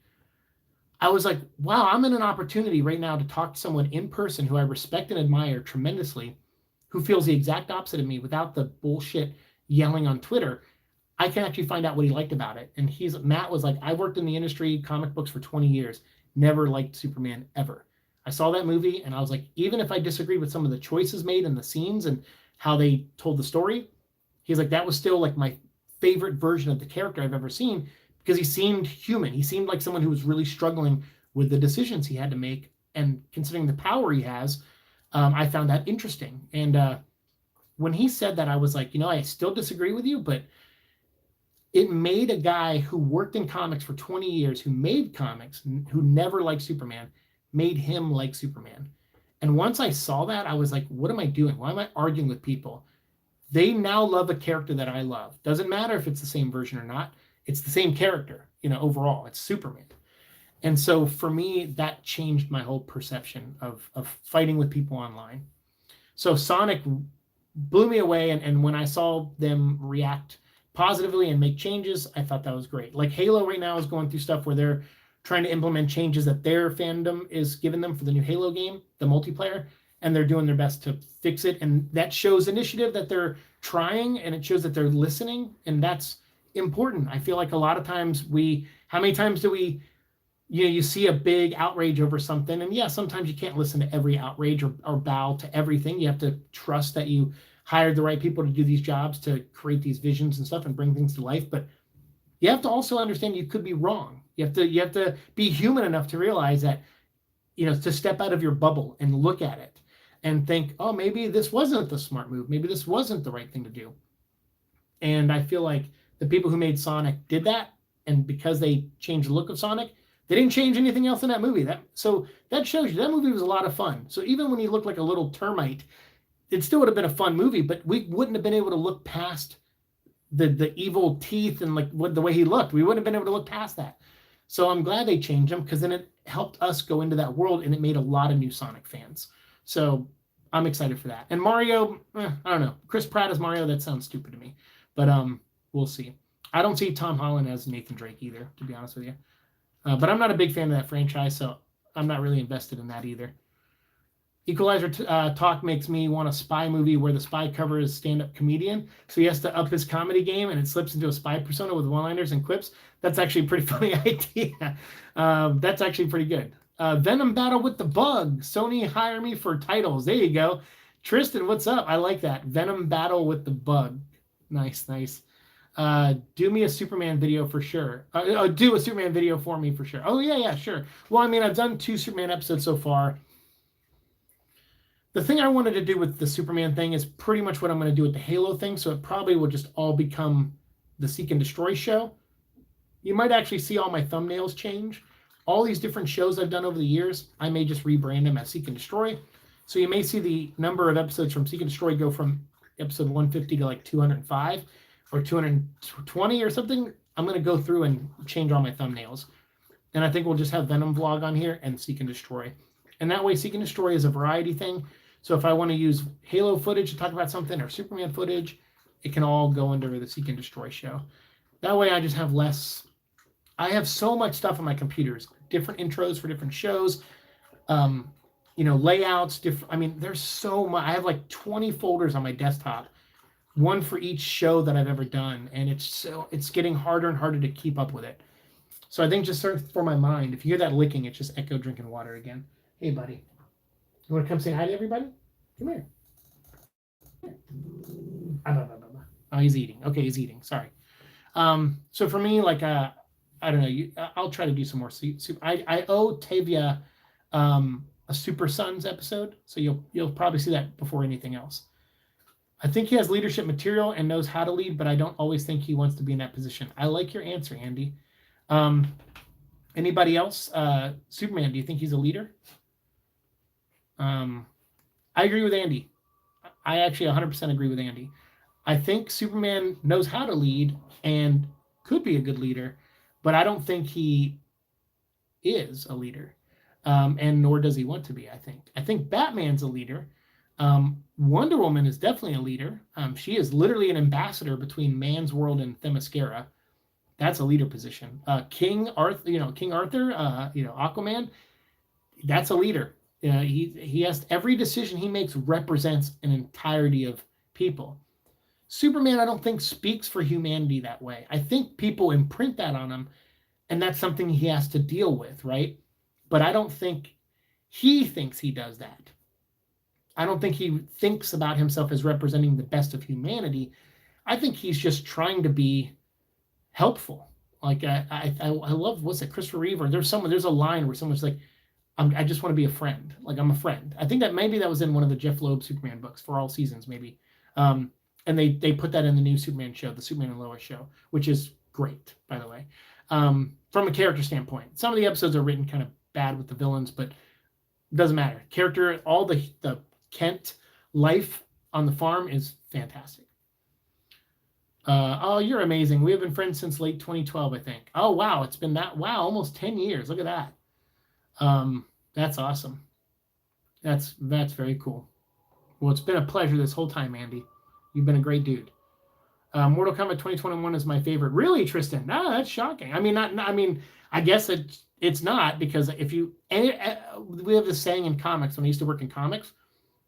I was like, wow, I'm in an opportunity right now to talk to someone in person who I respect and admire tremendously, who feels the exact opposite of me without the bullshit yelling on Twitter. I can actually find out what he liked about it. And Matt was like, "I worked in the industry, comic books for 20 years, never liked Superman ever. I saw that movie, and I was like, even if I disagreed with some of the choices made in the scenes and how they told the story," he's like, "that was still like my favorite version of the character I've ever seen, because he seemed human. He seemed like someone who was really struggling with the decisions he had to make, and considering the power he has, I found that interesting." And when he said that, I was like, I still disagree with you, but it made a guy who worked in comics for 20 years, who made comics, who never liked Superman, made him like Superman. And once I saw that, I was like, what am I doing? Why am I arguing with people? They now love a character that I love. Doesn't matter if it's the same version or not. It's the same character, overall. It's Superman. And so for me, that changed my whole perception of fighting with people online. So Sonic blew me away. And when I saw them react positively and make changes, I thought that was great. Like Halo right now is going through stuff where they're trying to implement changes that their fandom is giving them for the new Halo game, the multiplayer, and they're doing their best to fix it. And that shows initiative that they're trying, and it shows that they're listening. And that's important. I feel like a lot of times how many times do we, you see a big outrage over something, and yeah, sometimes you can't listen to every outrage or bow to everything. You have to trust that you hired the right people to do these jobs, to create these visions and stuff and bring things to life. But you have to also understand you could be wrong. You have to be human enough to realize that, to step out of your bubble and look at it and think, oh, maybe this wasn't the smart move. Maybe this wasn't the right thing to do. And I feel like the people who made Sonic did that. And because they changed the look of Sonic, they didn't change anything else in that movie. So that shows you that movie was a lot of fun. So even when he looked like a little termite, it still would have been a fun movie, but we wouldn't have been able to look past the evil teeth and like the way he looked. We wouldn't have been able to look past that. So I'm glad they changed him, because then it helped us go into that world, and it made a lot of new Sonic fans. So I'm excited for that. And Mario, I don't know. Chris Pratt as Mario, that sounds stupid to me. But we'll see. I don't see Tom Holland as Nathan Drake either, to be honest with you. But I'm not a big fan of that franchise, so I'm not really invested in that either. Equalizer talk makes me want a spy movie where the spy cover is stand-up comedian, so he has to up his comedy game, and it slips into a spy persona with one-liners and quips. That's actually a pretty funny idea. That's actually pretty good. Venom battle with the bug. Sony hire me for titles. There you go. Tristan, what's up? I like that. Venom battle with the bug. Nice. Do me a Superman video for sure. Do a Superman video for me for sure. Oh, yeah, sure. Well, I mean, I've done 2 Superman episodes so far. The thing I wanted to do with the Superman thing is pretty much what I'm going to do with the Halo thing, so it probably will just all become the Seek and Destroy show. You might actually see all my thumbnails change. All these different shows I've done over the years, I may just rebrand them as Seek and Destroy. So you may see the number of episodes from Seek and Destroy go from episode 150 to like 205 or 220 or something. I'm going to go through and change all my thumbnails. And I think we'll just have Venom vlog on here and Seek and Destroy. And that way, Seek and Destroy is a variety thing. So if I want to use Halo footage to talk about something, or Superman footage, it can all go under the Seek and Destroy show. That way I just have less. I have so much stuff on my computers, different intros for different shows, layouts, there's so much. I have like 20 folders on my desktop, one for each show that I've ever done. And it's getting harder and harder to keep up with it. So I think just for my mind, if you hear that licking, it's just Echo drinking water again. Hey, buddy. You want to come say hi to everybody? Come here. Oh, he's eating. Okay, he's eating. Sorry. So for me, like, I don't know. I'll try to do some more. I owe Tavia a Super Sons episode, so you'll probably see that before anything else. I think he has leadership material and knows how to lead, but I don't always think he wants to be in that position. I like your answer, Andy. Anybody else? Superman, do you think he's a leader? I agree with Andy. I actually 100% agree with Andy. I think Superman knows how to lead and could be a good leader, but I don't think he is a leader, and nor does he want to be. I think Batman's a leader. Wonder Woman is definitely a leader. She is literally an ambassador between man's world and Themyscira. That's a leader position. King Arthur, Aquaman, that's a leader. He has, every decision he makes represents an entirety of people. Superman, I don't think, speaks for humanity that way. I think people imprint that on him, and that's something he has to deal with, right? But I don't think he thinks he does that. I don't think he thinks about himself as representing the best of humanity. I think he's just trying to be helpful. Like I love, what's it, Christopher Reeve, or there's a line where someone's like, I just want to be a friend. Like, I'm a friend. I think that was in one of the Jeff Loeb Superman books for all seasons, maybe. And they put that in the new Superman show, the Superman and Lois show, which is great, by the way. From a character standpoint, some of the episodes are written kind of bad with the villains, but it doesn't matter. Character, all the Kent life on the farm is fantastic. Oh, you're amazing. We have been friends since late 2012, I think. Oh, wow. It's been almost 10 years. Look at that. That's awesome. That's very cool. Well, it's been a pleasure this whole time, Andy. You've been a great dude. Mortal Kombat 2021 is my favorite. Really, Tristan? No, that's shocking. I guess it's not, because we have this saying in comics, when I used to work in comics,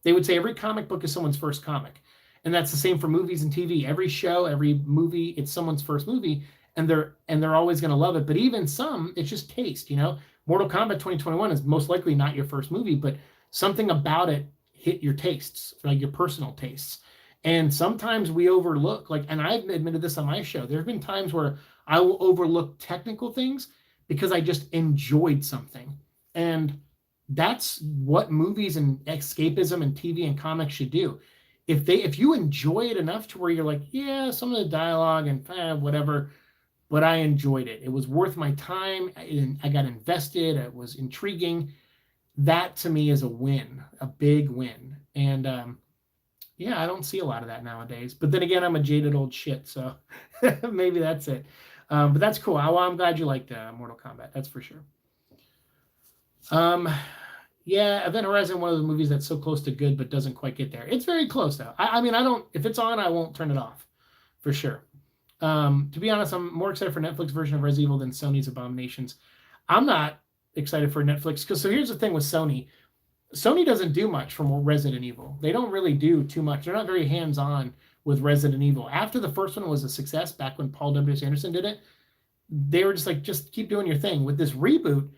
they would say every comic book is someone's first comic. And that's the same for movies and TV. Every show, every movie, it's someone's first movie, and they're always going to love it. But even some, it's just taste. Mortal Kombat 2021 is most likely not your first movie, but something about it hit your tastes, like your personal tastes. And sometimes we overlook, and I've admitted this on my show, there have been times where I will overlook technical things because I just enjoyed something. And that's what movies and escapism and TV and comics should do. If you enjoy it enough to where you're like, yeah, some of the dialogue and whatever, but I enjoyed it. It was worth my time. I got invested. It was intriguing. That to me is a win, a big win. And I don't see a lot of that nowadays. But then again, I'm a jaded old shit, so maybe that's it. But that's cool. I'm glad you liked Mortal Kombat. That's for sure. Event Horizon, one of the movies that's so close to good but doesn't quite get there. It's very close though. I mean, if it's on, I won't turn it off for sure. To be honest, I'm more excited for Netflix version of Resident Evil than Sony's Abominations. I'm not excited for Netflix so here's the thing with Sony. Sony doesn't do much from Resident Evil. They don't really do too much. They're not very hands-on with Resident Evil. After the first one was a success, back when Paul W.S. Anderson did it, they were just like, just keep doing your thing. With this reboot,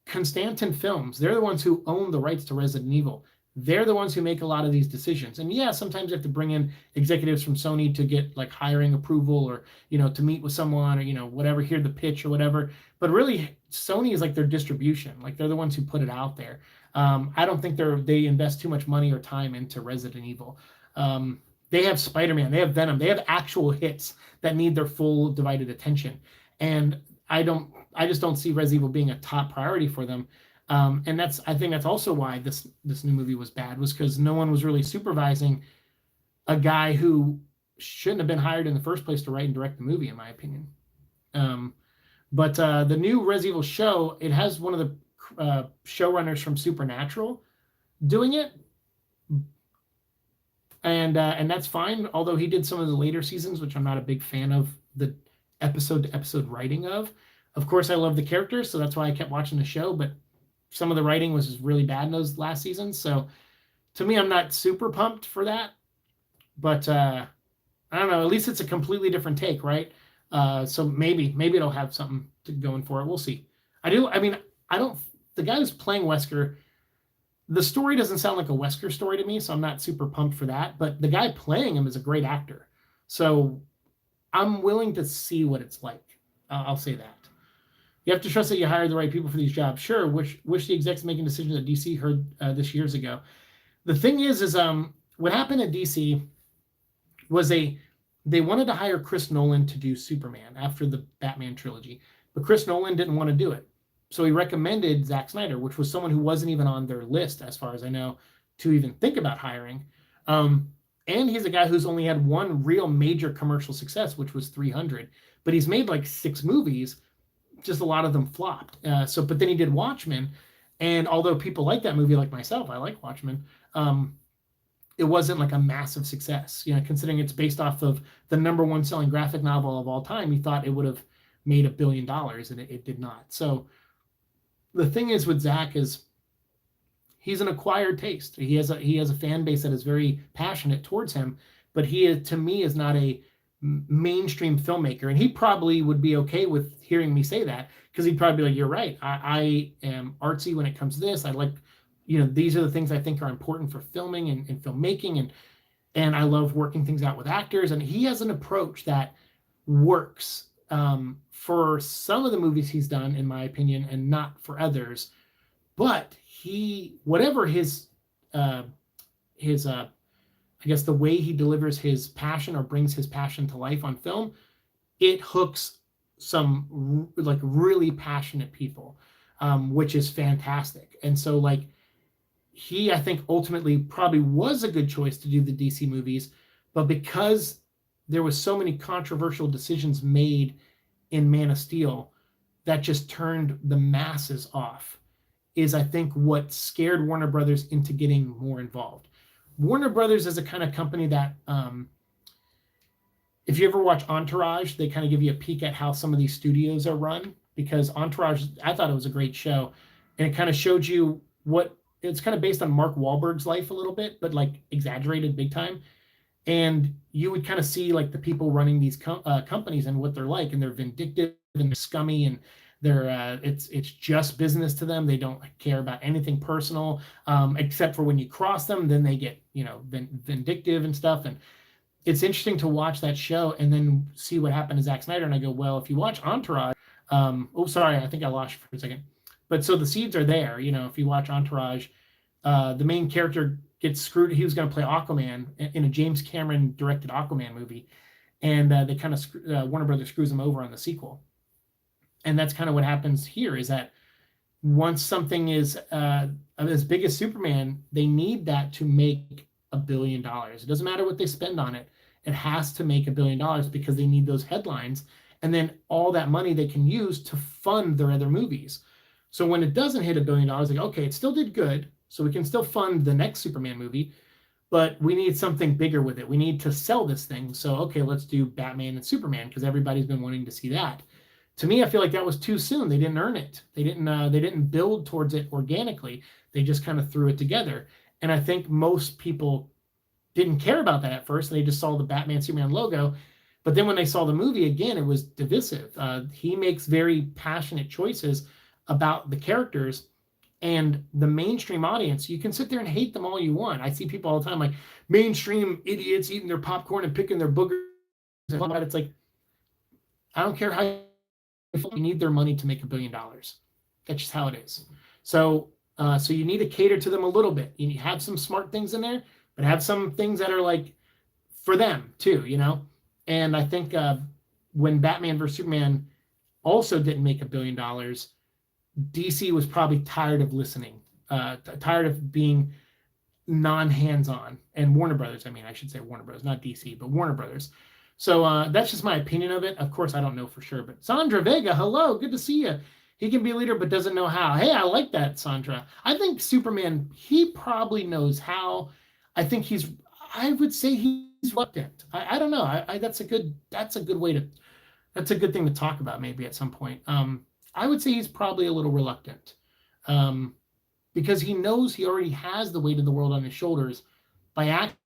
Constantin Films, they're the ones who own the rights to Resident Evil. They're the ones who make a lot of these decisions. And sometimes you have to bring in executives from Sony to get hiring approval or, to meet with someone or, whatever, hear the pitch or whatever. But really, Sony is their distribution. They're the ones who put it out there. I don't think they invest too much money or time into Resident Evil. They have Spider-Man, they have Venom, they have actual hits that need their full divided attention. And I just don't see Resident Evil being a top priority for them. And I think that's also why this new movie was bad, was because no one was really supervising a guy who shouldn't have been hired in the first place to write and direct the movie, in my opinion. But the new Resident Evil show, it has one of the showrunners from Supernatural doing it. And that's fine, although he did some of the later seasons, which I'm not a big fan of the episode-to-episode writing of. Of course, I love the characters, so that's why I kept watching the show, but some of the writing was really bad in those last seasons. So to me, I'm not super pumped for that. But I don't know, at least it's a completely different take, right? So maybe it'll have something going for it. We'll see. The guy who's playing Wesker, the story doesn't sound like a Wesker story to me, so I'm not super pumped for that. But the guy playing him is a great actor. So I'm willing to see what it's like. I'll say that. You have to trust that you hired the right people for these jobs. Sure, wish the execs making decisions that DC heard this years ago. The thing is what happened at DC was they wanted to hire Chris Nolan to do Superman after the Batman trilogy, but Chris Nolan didn't want to do it. So he recommended Zack Snyder, which was someone who wasn't even on their list, as far as I know, to even think about hiring. And he's a guy who's only had one real major commercial success, which was 300. But he's made 6 movies, just a lot of them flopped. But then he did Watchmen, and although people like that movie, like myself, I like Watchmen, it wasn't a massive success. Considering it's based off of the #1 selling graphic novel of all time, he thought it would have made $1 billion, and it did not. So the thing is with Zach is he's an acquired taste. He has a fan base that is very passionate towards him, but he, to me, is not a mainstream filmmaker. And he probably would be okay with hearing me say that, because he'd probably be like, you're right. I am artsy when it comes to this. I like, these are the things I think are important for filming and filmmaking. And I love working things out with actors. And he has an approach that works for some of the movies he's done, in my opinion, and not for others. But whatever his I guess the way he delivers his passion or brings his passion to life on film, it hooks some really passionate people, which is fantastic. And so he, I think, ultimately probably was a good choice to do the DC movies, but because there was so many controversial decisions made in Man of Steel that just turned the masses off, is I think what scared Warner Brothers into getting more involved. Warner Brothers is a kind of company that, if you ever watch Entourage, they kind of give you a peek at how some of these studios are run, because Entourage, I thought it was a great show, and it kind of showed you it's kind of based on Mark Wahlberg's life a little bit, but exaggerated big time. and you would kind of see like the people running these companies and what they're like, and they're vindictive and they're scummy, and they're it's just business to them. They don't care about anything personal, except for when you cross them, then they get, you know, vindictive and stuff. And it's interesting to watch that show and then see what happened to Zack Snyder. And I go, well, if you watch Entourage, oh, sorry, I think I lost you for a second. But so the seeds are there. You know, if you watch Entourage, the main character gets screwed. He was going to play Aquaman in a James Cameron directed Aquaman movie, and they kind of Warner Brothers screws him over on the sequel. And that's kind of what happens here, is that once something is as big as Superman, they need that to make $1 billion. It doesn't matter what they spend on it. It has to make $1 billion because they need those headlines. And then all that money they can use to fund their other movies. So when it doesn't hit $1 billion, like, okay, it still did good. So we can still fund the next Superman movie, but we need something bigger with it. We need to sell this thing. So, okay, let's do Batman and Superman because everybody's been wanting to see that. To me, I feel like that was too soon. They didn't earn it. They didn't build towards it organically. They just kind of threw it together. And I think most people didn't care about that at first. They just saw the Batman Superman logo. But then when they saw the movie, again, it was divisive. He makes very passionate choices about the characters, and the mainstream audience, you can sit there and hate them all you want. I see people all the time like, mainstream idiots eating their popcorn and picking their boogers. It's like, I don't care how you need their money to make $1 billion. That's just how it is. So you need to cater to them a little bit. You have some smart things in there, but have some things that are like for them too, you know? And I think when Batman vs. Superman also didn't make $1 billion, DC was probably tired of listening, tired of being non-hands-on. And Warner Brothers, I should say Warner Brothers, not DC, but Warner Brothers. So that's just my opinion of it. Of course, I don't know for sure, but Sandra Vega, hello, good to see you. He can be a leader, but doesn't know how. Hey, I like that, Sandra. I think Superman, he probably knows how. I think I would say he's reluctant. I don't know. That's a good thing to talk about maybe at some point. I would say he's probably a little reluctant, because he knows he already has the weight of the world on his shoulders by actually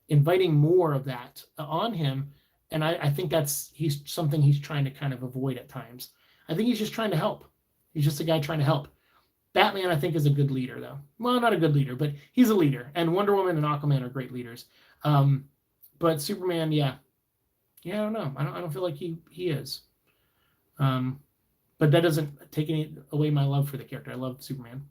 inviting more of that on him. And I think he's something he's trying to kind of avoid at times. I think he's just trying to help. He's just a guy trying to help. Batman, I think, is a good leader, though. Well, not a good leader, but he's a leader. And Wonder Woman and Aquaman are great leaders. But Superman, yeah, I don't know. I don't feel like he is. But that doesn't take away my love for the character. I love Superman.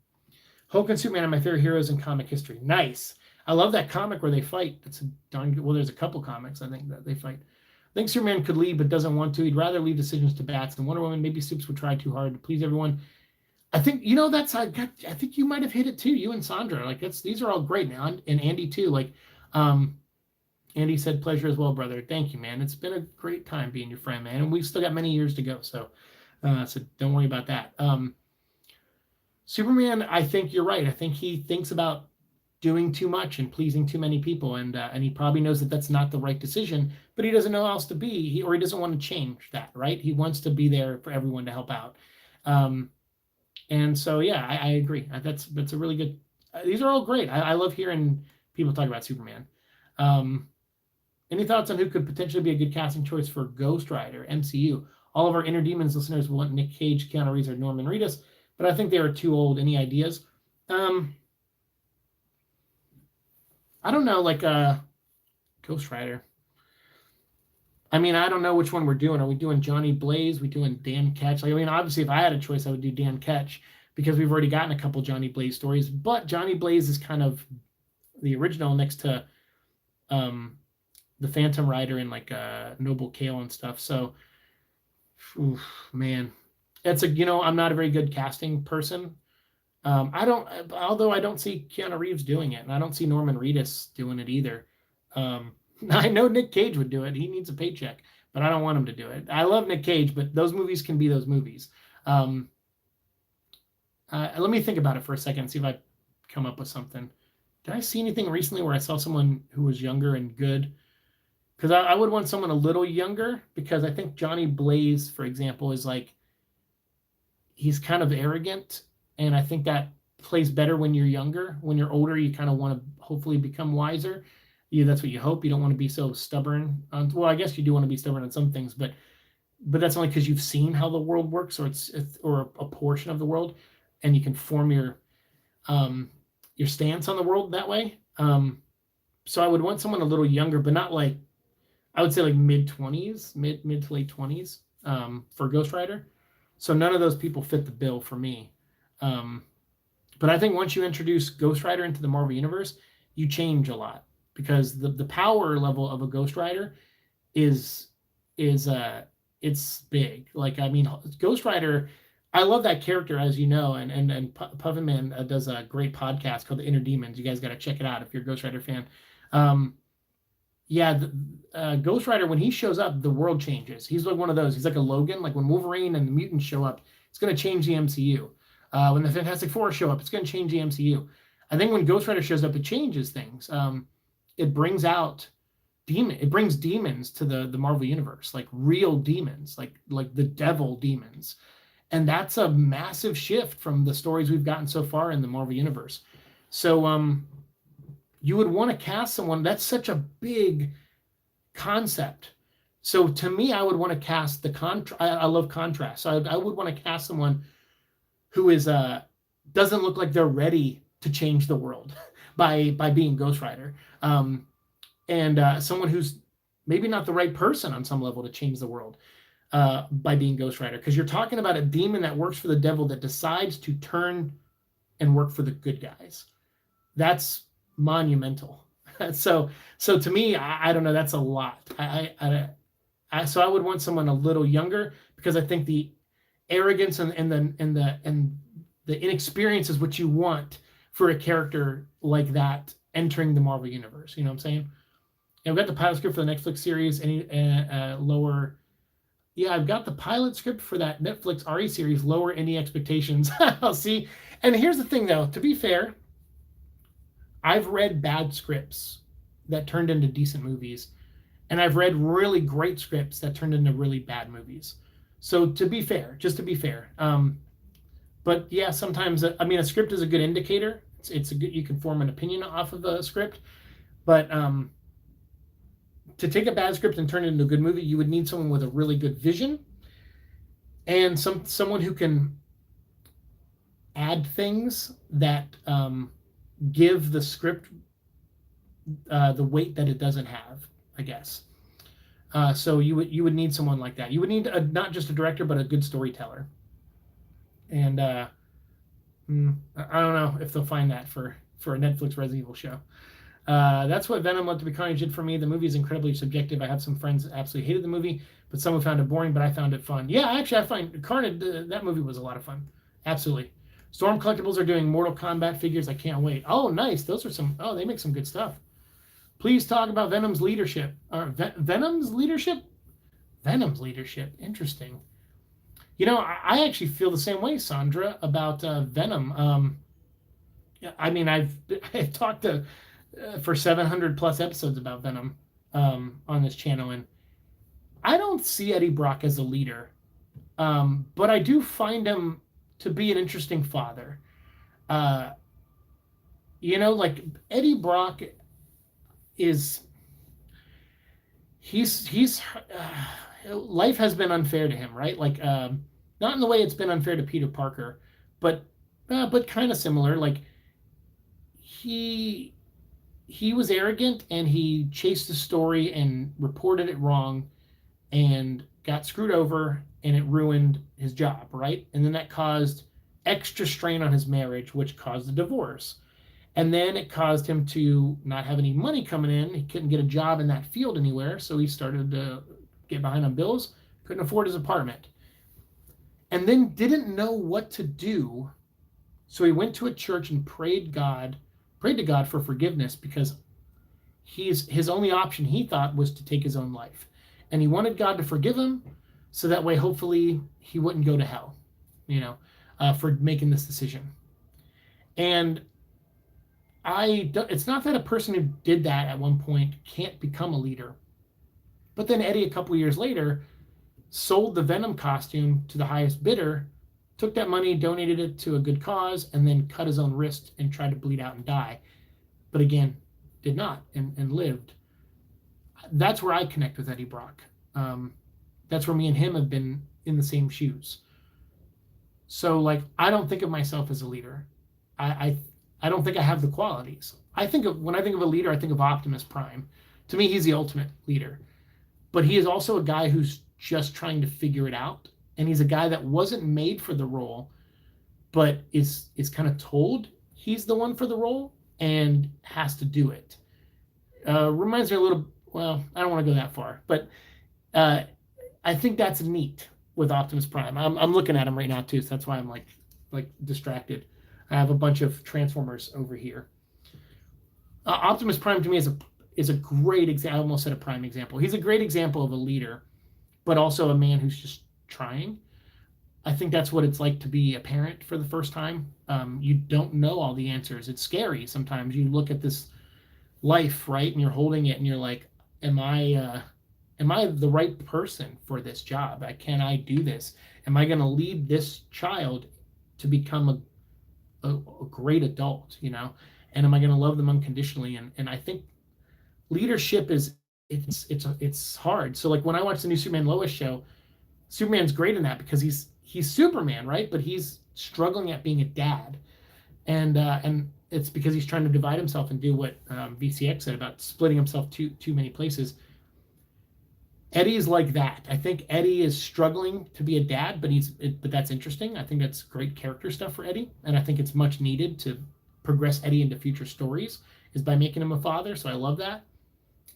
Hulk and Superman are my favorite heroes in comic history. Nice. I love that comic where they fight. It's a darn good. Well, there's a couple comics, I think, that they fight. I think Superman could lead, but doesn't want to. He'd rather leave decisions to bats than Wonder Woman. Maybe Supes would try too hard to please everyone. I think, I think you might have hit it too. You and Sandra, like these are all great now, and Andy too. Like, Andy said, pleasure as well, brother. Thank you, man. It's been a great time being your friend, man. And we've still got many years to go. So don't worry about that. Superman, I think you're right. I think he thinks about doing too much and pleasing too many people. And he probably knows that that's not the right decision, but he doesn't know how else to be. He doesn't want to change that, right? He wants to be there for everyone to help out. And so, yeah, I agree. That's a really good, these are all great. I love hearing people talk about Superman. Any thoughts on who could potentially be a good casting choice for Ghost Rider, MCU? All of our Inner Demons listeners want Nick Cage, Keanu Reeves, or Norman Reedus, but I think they are too old. Any ideas? I don't know, like Ghost Rider. I don't know which one we're doing. Are we doing Johnny Blaze? Are we doing Dan Ketch? Obviously, if I had a choice, I would do Dan Ketch because we've already gotten a couple Johnny Blaze stories. But Johnny Blaze is kind of the original next to the Phantom Rider and like Noble Kale and stuff. So, man, it's I'm not a very good casting person. Although I don't see Keanu Reeves doing it, and I don't see Norman Reedus doing it either. I know Nick Cage would do it. He needs a paycheck, but I don't want him to do it. I love Nick Cage, but those movies can be those movies. Let me think about it for a second and see if I come up with something. Did I see anything recently where I saw someone who was younger and good? Because I would want someone a little younger, because I think Johnny Blaze, for example, is like, he's kind of arrogant, and I think that plays better when you're younger. When you're older, you kind of want to hopefully become wiser. That's what you hope. You don't want to be so stubborn. Well, I guess you do want to be stubborn on some things, but that's only because you've seen how the world works, or or a portion of the world, and you can form your stance on the world that way. So I would want someone a little younger, but not like, I would say like mid-20s, mid to late 20s for Ghost Rider. So none of those people fit the bill for me. But I think once you introduce Ghost Rider into the Marvel Universe, you change a lot, because the power level of a Ghost Rider is it's big. Like, I mean, Ghost Rider, I love that character, as you know, and Puffin Man does a great podcast called The Inner Demons. You guys got to check it out if you're a Ghost Rider fan. Ghost Rider, when he shows up, the world changes. He's like one of those. He's like a Logan. Like when Wolverine and the mutants show up, it's going to change the MCU. When the Fantastic Four show up, it's going to change the MCU. I think when Ghost Rider shows up, it changes things. It brings out it brings demons to the Marvel Universe, like real demons, like the devil demons. And that's a massive shift from the stories we've gotten so far in the Marvel Universe. So you would want to cast someone. That's such a big concept. So to me, I would want to cast I love contrast. So I would want to cast someone who is doesn't look like they're ready to change the world by being Ghost Rider. And someone who's maybe not the right person on some level to change the world by being Ghost Rider. Because you're talking about a demon that works for the devil that decides to turn and work for the good guys. That's monumental. So to me, I don't know, that's a lot. So I would want someone a little younger, because I think the arrogance and the inexperience is what you want for a character like that entering the Marvel Universe. You know what I'm saying? And I've got the pilot script for the Netflix series. I've got the pilot script for that Netflix RE series. Lower any expectations. I'll see. And here's the thing, though. To be fair, I've read bad scripts that turned into decent movies, and I've read really great scripts that turned into really bad movies. So to be fair, but yeah, sometimes a script is a good indicator. It's a good, you can form an opinion off of a script, but to take a bad script and turn it into a good movie, you would need someone with a really good vision, and someone who can add things that give the script the weight that it doesn't have, I guess. So you would need someone like that. You would need not just a director, but a good storyteller. And I don't know if they'll find that for a Netflix Resident Evil show. That's what Venom Let There Be Carnage did for me. The movie is incredibly subjective. I have some friends that absolutely hated the movie, but some found it boring, but I found it fun. Yeah, actually, I find Carnage, that movie was a lot of fun. Absolutely. Storm Collectibles are doing Mortal Kombat figures. I can't wait. Oh, nice. Those are they make some good stuff. Please talk about Venom's leadership. Venom's leadership? Venom's leadership. Interesting. You know, I actually feel the same way, Sandra, about Venom. I've talked for 700 plus episodes about Venom on this channel, and I don't see Eddie Brock as a leader, but I do find him to be an interesting father. Like Eddie Brock is, he's life has been unfair to him, right? Like, not in the way it's been unfair to Peter Parker, but kind of similar. Like he was arrogant, and he chased the story and reported it wrong and got screwed over, and it ruined his job, right? And then that caused extra strain on his marriage, which caused a divorce. And then it caused him to not have any money coming in. He couldn't get a job in that field anywhere, so he started to get behind on bills, couldn't afford his apartment. And then didn't know what to do, so he went to a church and prayed to God for forgiveness, because his only option, he thought, was to take his own life. And he wanted God to forgive him, so that way hopefully he wouldn't go to hell, for making this decision. And it's not that a person who did that at one point can't become a leader. But then Eddie, a couple years later, sold the Venom costume to the highest bidder took that money, donated it to a good cause, and then cut his own wrist and tried to bleed out and die. But again, did not and lived. That's where I connect with Eddie Brock. That's where me and him have been in the same shoes. So like, I don't think of myself as a leader. I don't think I have the qualities. When I think of a leader, I think of Optimus Prime. To me, he's the ultimate leader. But he is also a guy who's just trying to figure it out. And he's a guy that wasn't made for the role, but is kind of told he's the one for the role and has to do it. Reminds me a little, well, I don't want to go that far, but I think that's neat with Optimus Prime. I'm looking at him right now too, so that's why I'm like distracted. I have a bunch of Transformers over here. Optimus Prime to me is a great example. I almost said a prime example. He's a great example of a leader, but also a man who's just trying. I think that's what it's like to be a parent for the first time. You don't know all the answers. It's scary sometimes. You look at this life, right, and you're holding it, and you're like, am I the right person for this job? Can I do this? Am I going to lead this child to become a great adult, you know? And am I going to love them unconditionally? And I think leadership it's hard. So like when I watch the new Superman Lois show, Superman's great in that because he's Superman, right? But he's struggling at being a dad, and it's because he's trying to divide himself and do what VCX said about splitting himself too many places. Eddie's like that. I think Eddie is struggling to be a dad, but that's interesting. I think that's great character stuff for Eddie, and I think it's much needed to progress Eddie into future stories is by making him a father. So I love that.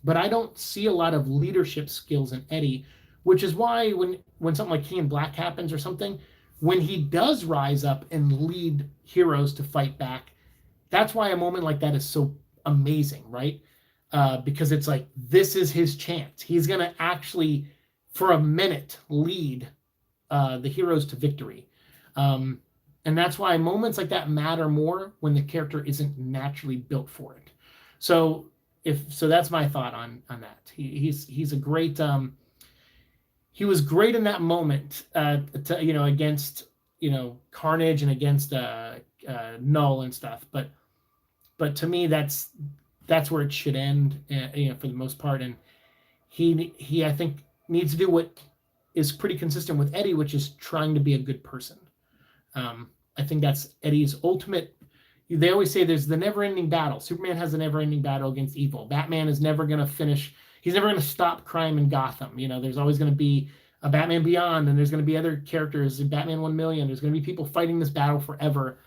But I don't see a lot of leadership skills in Eddie, which is why when something like King in Black happens or something, when he does rise up and lead heroes to fight back, that's why a moment like that is so amazing, right? Because it's like, this is his chance. He's going to actually, for a minute, lead the heroes to victory. And that's why moments like that matter more when the character isn't naturally built for it. So that's my thought on that. He's a great. He was great in that moment, against Carnage and against Null and stuff. But to me, that's where it should end, for the most part. And he I think needs to do what is pretty consistent with Eddie, which is trying to be a good person. I think that's Eddie's ultimate. They always say there's the never-ending battle. Superman has a never-ending battle against evil. Batman is never going to finish. He's never going to stop crime in Gotham. There's always going to be a Batman Beyond, and there's going to be other characters in Batman 1 Million. There's going to be people fighting this battle forever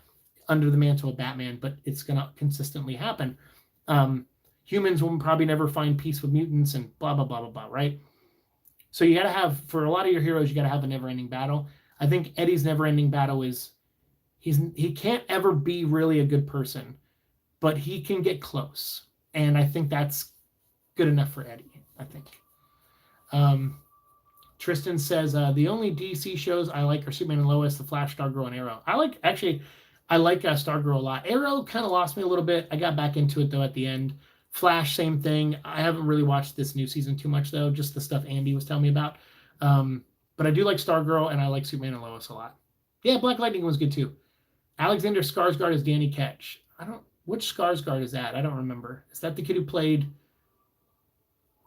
under the mantle of Batman, but it's going to consistently happen. Humans will probably never find peace with mutants and blah, blah, blah, blah, blah, right? So you got to have, for a lot of your heroes, you got to have a never-ending battle. I think Eddie's never-ending battle is he can't ever be really a good person, but he can get close. And I think that's good enough for Eddie, I think. Tristan says, the only DC shows I like are Superman and Lois, The Flash, Stargirl, and Arrow. I like Stargirl a lot. Arrow kind of lost me a little bit. I got back into it, though, at the end. Flash, same thing. I haven't really watched this new season too much, though, just the stuff Andy was telling me about. But I do like Stargirl, and I like Superman and Lois a lot. Yeah, Black Lightning was good, too. Alexander Skarsgård is Danny Ketch. Which Skarsgård is that? I don't remember. Is that the kid who played...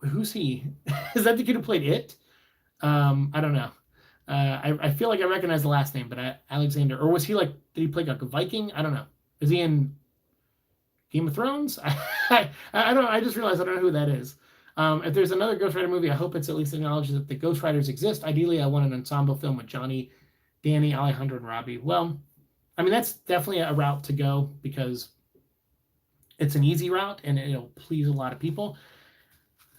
Who's he? Is that the kid who played It? I don't know. I feel like I recognize the last name, but Alexander, or was he did he play like a Viking? I don't know. Is he in Game of Thrones? I don't. I just realized I don't know who that is. If there's another Ghost Rider movie, I hope it's at least acknowledges that the Ghost Riders exist. Ideally, I want an ensemble film with Johnny, Danny, Alejandro, and Robbie. Well, I mean, that's definitely a route to go because it's an easy route and it'll please a lot of people.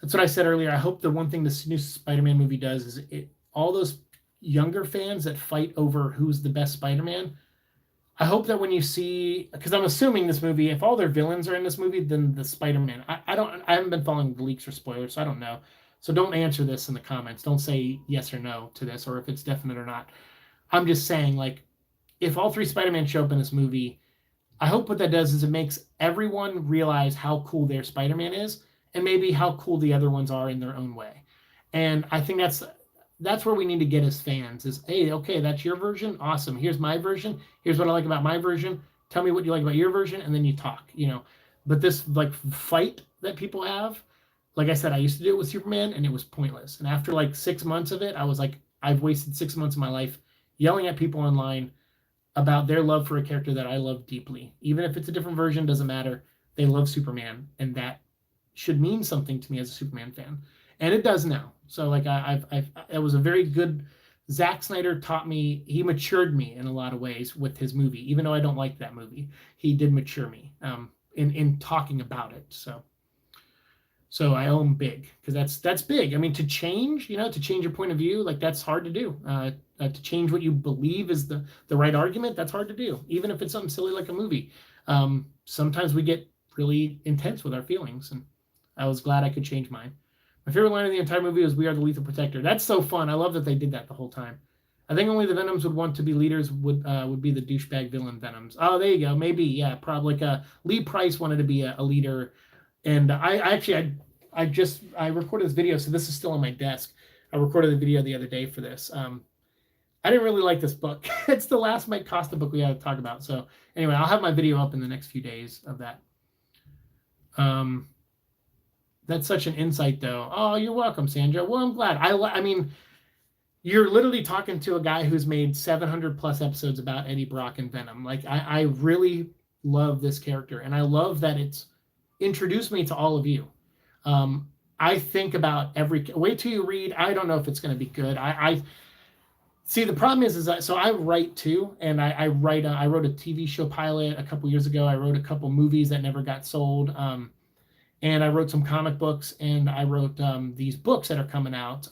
That's what I said earlier. I hope the one thing this new Spider-Man movie does is all those younger fans that fight over who's the best Spider-Man, I hope that when you see, because I'm assuming this movie, if all their villains are in this movie, then the Spider-Man, I haven't been following the leaks or spoilers, so I don't know. So don't answer this in the comments. Don't say yes or no to this, or if it's definite or not. I'm just saying, if all three Spider-Man show up in this movie, I hope what that does is it makes everyone realize how cool their Spider-Man is, and maybe how cool the other ones are in their own way. And I think that's that's where we need to get as fans is, hey, okay, that's your version. Awesome. Here's my version. Here's what I like about my version. Tell me what you like about your version. And then you talk, but this like fight that people have, like I said, I used to do it with Superman and it was pointless. And after like 6 months of it, I was like, I've wasted 6 months of my life yelling at people online about their love for a character that I love deeply. Even if it's a different version, doesn't matter. They love Superman, and that should mean something to me as a Superman fan. And it does now. So like it was a very good. Zack Snyder taught me. He matured me in a lot of ways with his movie. Even though I don't like that movie, he did mature me in talking about it. So I owe him big because that's big. I mean, to change your point of view, like that's hard to do. To change what you believe is the right argument, that's hard to do. Even if it's something silly like a movie, sometimes we get really intense with our feelings, and I was glad I could change mine. My favorite line of the entire movie was "We are the lethal protector." That's so fun. I love that they did that the whole time. I think only the Venoms would want to be leaders. Would be the douchebag villain Venoms. Oh, there you go. Maybe, yeah, probably like Lee Price wanted to be a leader, and I recorded this video, so this is still on my desk. I recorded the video the other day for this. I didn't really like this book. It's the last Mike Costa book we had to talk about. So anyway, I'll have my video up in the next few days of that. That's such an insight, though. Oh, you're welcome, Sandra. Well, I'm glad. I mean, you're literally talking to a guy who's made 700 plus episodes about Eddie Brock and Venom. Like, I really love this character, and I love that it's introduced me to all of you. I think about wait till you read. I don't know if it's going to be good. I see, the problem is that, so I write too, and I wrote a TV show pilot a couple years ago. I wrote a couple movies that never got sold. And I wrote some comic books, and I wrote these books that are coming out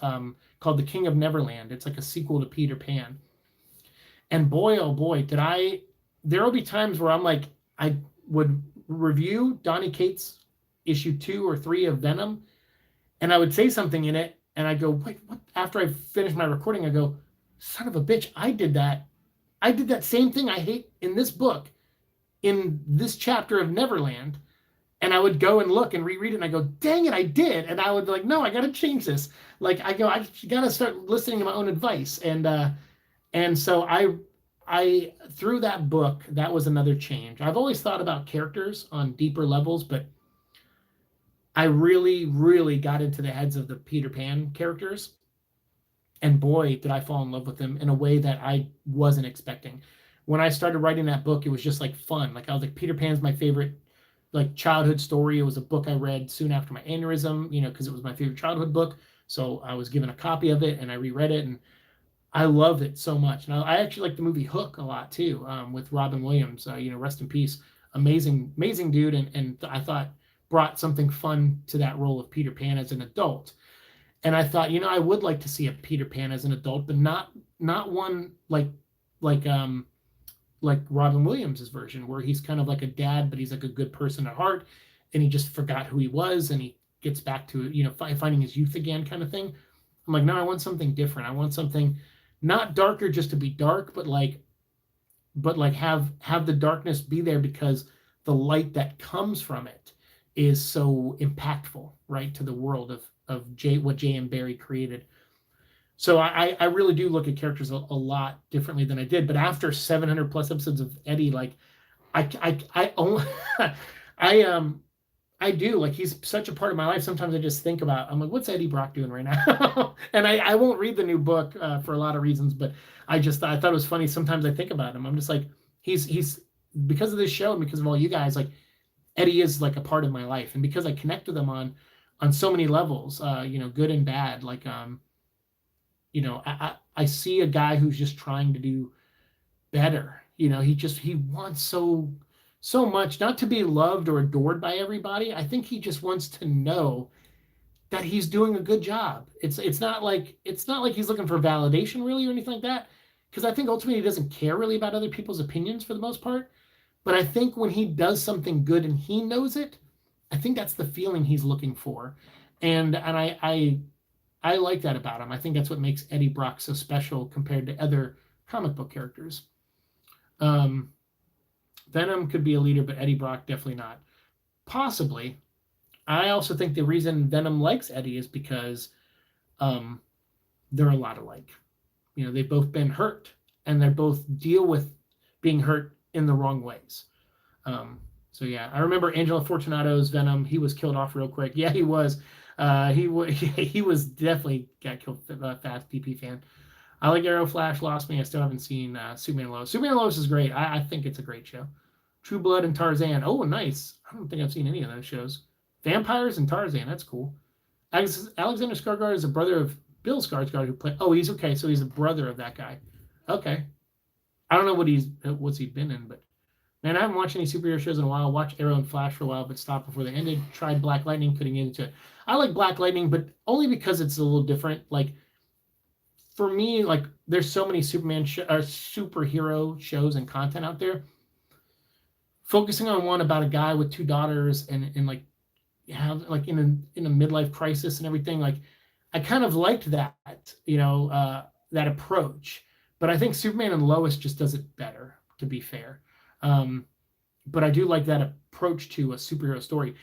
called The King of Neverland. It's like a sequel to Peter Pan. And boy, oh boy, there will be times where I'm like, I would review Donny Cates issue 2 or 3 of Venom, and I would say something in it, and I go, wait, what? After I finish my recording, I go, son of a bitch, I did that. I did that same thing I hate in this book, in this chapter of Neverland. And I would go and look and reread it, and I go, dang it, I did. And I would be like, no, I got to change this. Like, I got to start listening to my own advice. And so I through that book, that was another change. I've always thought about characters on deeper levels, but I really, really got into the heads of the Peter Pan characters. And boy, did I fall in love with them in a way that I wasn't expecting. When I started writing that book, it was just like fun. Like, I was like, Peter Pan's my favorite like childhood story. It was a book I read soon after my ANEURYSM, because it was my favorite childhood book. So I was given a copy of it and I reread it, and I loved it so much. And I actually like the movie Hook a lot too, with Robin Williams. Rest in peace. Amazing dude, and I thought brought something fun to that role of Peter Pan as an adult. And I thought, I would like to see a Peter Pan as an adult, but not one like Robin Williams' version, where he's kind of like a dad, but he's like a good person at heart, and he just forgot who he was, and he gets back to, finding his youth again, kind of thing. I'm like, no, I want something different. I want something not darker just to be dark, but have the darkness be there because the light that comes from it is so impactful, right, to the world of what J.M. Barrie created. So I really do look at characters a lot differently than I did. But after 700 plus episodes of Eddie, like I do, like, he's such a part of my life. Sometimes I just think about, I'm like, what's Eddie Brock doing right now? And I won't read the new book for a lot of reasons, but I thought it was funny. Sometimes I think about him. I'm just like, he's because of this show and because of all you guys, like, Eddie is like a part of my life. And because I connect with him on so many levels, good and bad, like, I see a guy who's just trying to do better. He wants so much, not to be loved or adored by everybody. I think he just wants to know that he's doing a good job. It's not like he's looking for validation really or anything like that, because I think ultimately he doesn't care really about other people's opinions for the most part. But I think when he does something good and he knows it, I think that's the feeling he's looking for. And I like that about him. I think that's what makes Eddie Brock so special compared to other comic book characters. Venom could be a leader, but Eddie Brock definitely not. Possibly. I also think the reason Venom likes Eddie is because they're a lot alike. They've both been hurt, and they both deal with being hurt in the wrong ways. So yeah, I remember Angelo Fortunato's Venom. He was killed off real quick. Yeah, he was. He was definitely got killed fast. DP fan. I like Arrow, Flash, Lost Me. I still haven't seen Superman and Lois. Superman and Lois is great. I think it's a great show. True Blood and Tarzan. Oh, nice. I don't think I've seen any of those shows. Vampires and Tarzan. That's cool. Alexander Skarsgård is a brother of Bill Skarsgård, who played. Oh, he's okay. So he's a brother of that guy. Okay. I don't know what's he been in, but man, I haven't watched any superhero shows in a while. Watched Arrow and Flash for a while, but stopped before they ended. Tried Black Lightning, couldn't get into it. I like Black Lightning, but only because it's a little different. Like, for me, like, there's so many superhero shows and content out there. Focusing on one about a guy with two daughters and like have like in a midlife crisis and everything, like I kind of liked that, that approach. But I think Superman and Lois just does it better, to be fair. But I do like that approach to a superhero story.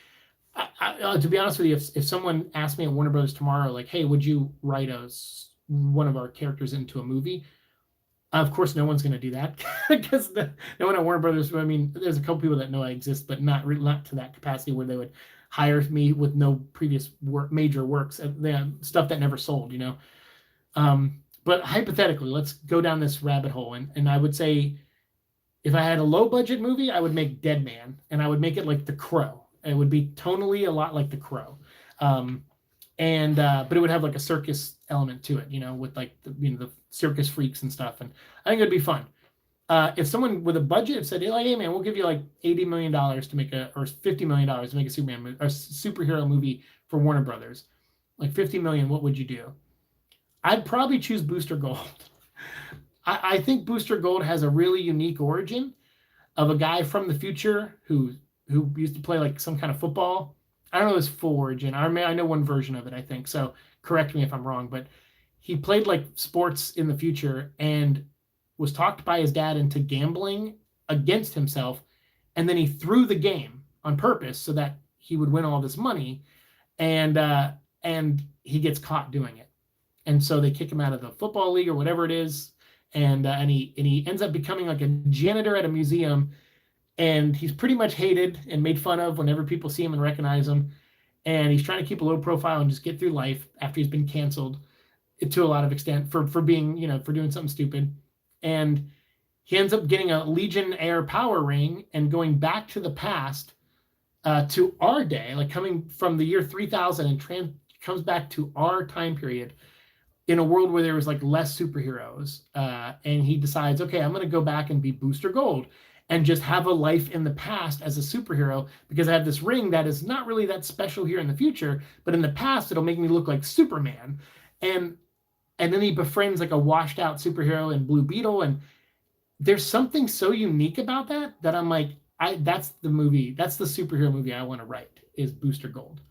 To be honest with you, if someone asked me at Warner Brothers tomorrow, like, hey, would you write one of our characters into a movie? Of course, no one's going to do that because no one at Warner Brothers. I mean, there's a couple people that know I exist, but not to that capacity where they would hire me with no previous major works, stuff that never sold, But hypothetically, let's go down this rabbit hole, and I would say, if I had a low budget movie, I would make Dead Man, and I would make it like The Crow. It would be tonally a lot like The Crow, but it would have like a circus element to it, with like the circus freaks and stuff, and I think it'd be fun. If someone with a budget said, hey man, we'll give you like $80 million to make or $50 million to make a Superman movie, or superhero movie for Warner Brothers, like $50 million, what would you do? I'd probably choose Booster Gold. I think Booster Gold has a really unique origin of a guy from the future who used to play like some kind of football. I don't know his full origin. I know one version of it, I think. So correct me if I'm wrong, but he played like sports in the future and was talked by his dad into gambling against himself. And then he threw the game on purpose so that he would win all this money. And he gets caught doing it. And so they kick him out of the football league or whatever it is. And he ends up becoming like a janitor at a museum, and he's pretty much hated and made fun of whenever people see him and recognize him. And he's trying to keep a low profile and just get through life after he's been canceled to a lot of extent for being, for doing something stupid. And he ends up getting a Legion Air power ring and going back to the past to our day, like coming from the year 3000 and comes back to our time period, in a world where there was like less superheroes, and he decides, okay, I'm going to go back and be Booster Gold and just have a life in the past as a superhero, because I have this ring that is not really that special here in the future, but in the past it'll make me look like Superman. And then he befriends like a washed out superhero in Blue Beetle, and there's something so unique about that I'm like, that's the superhero movie I want to write, is Booster Gold.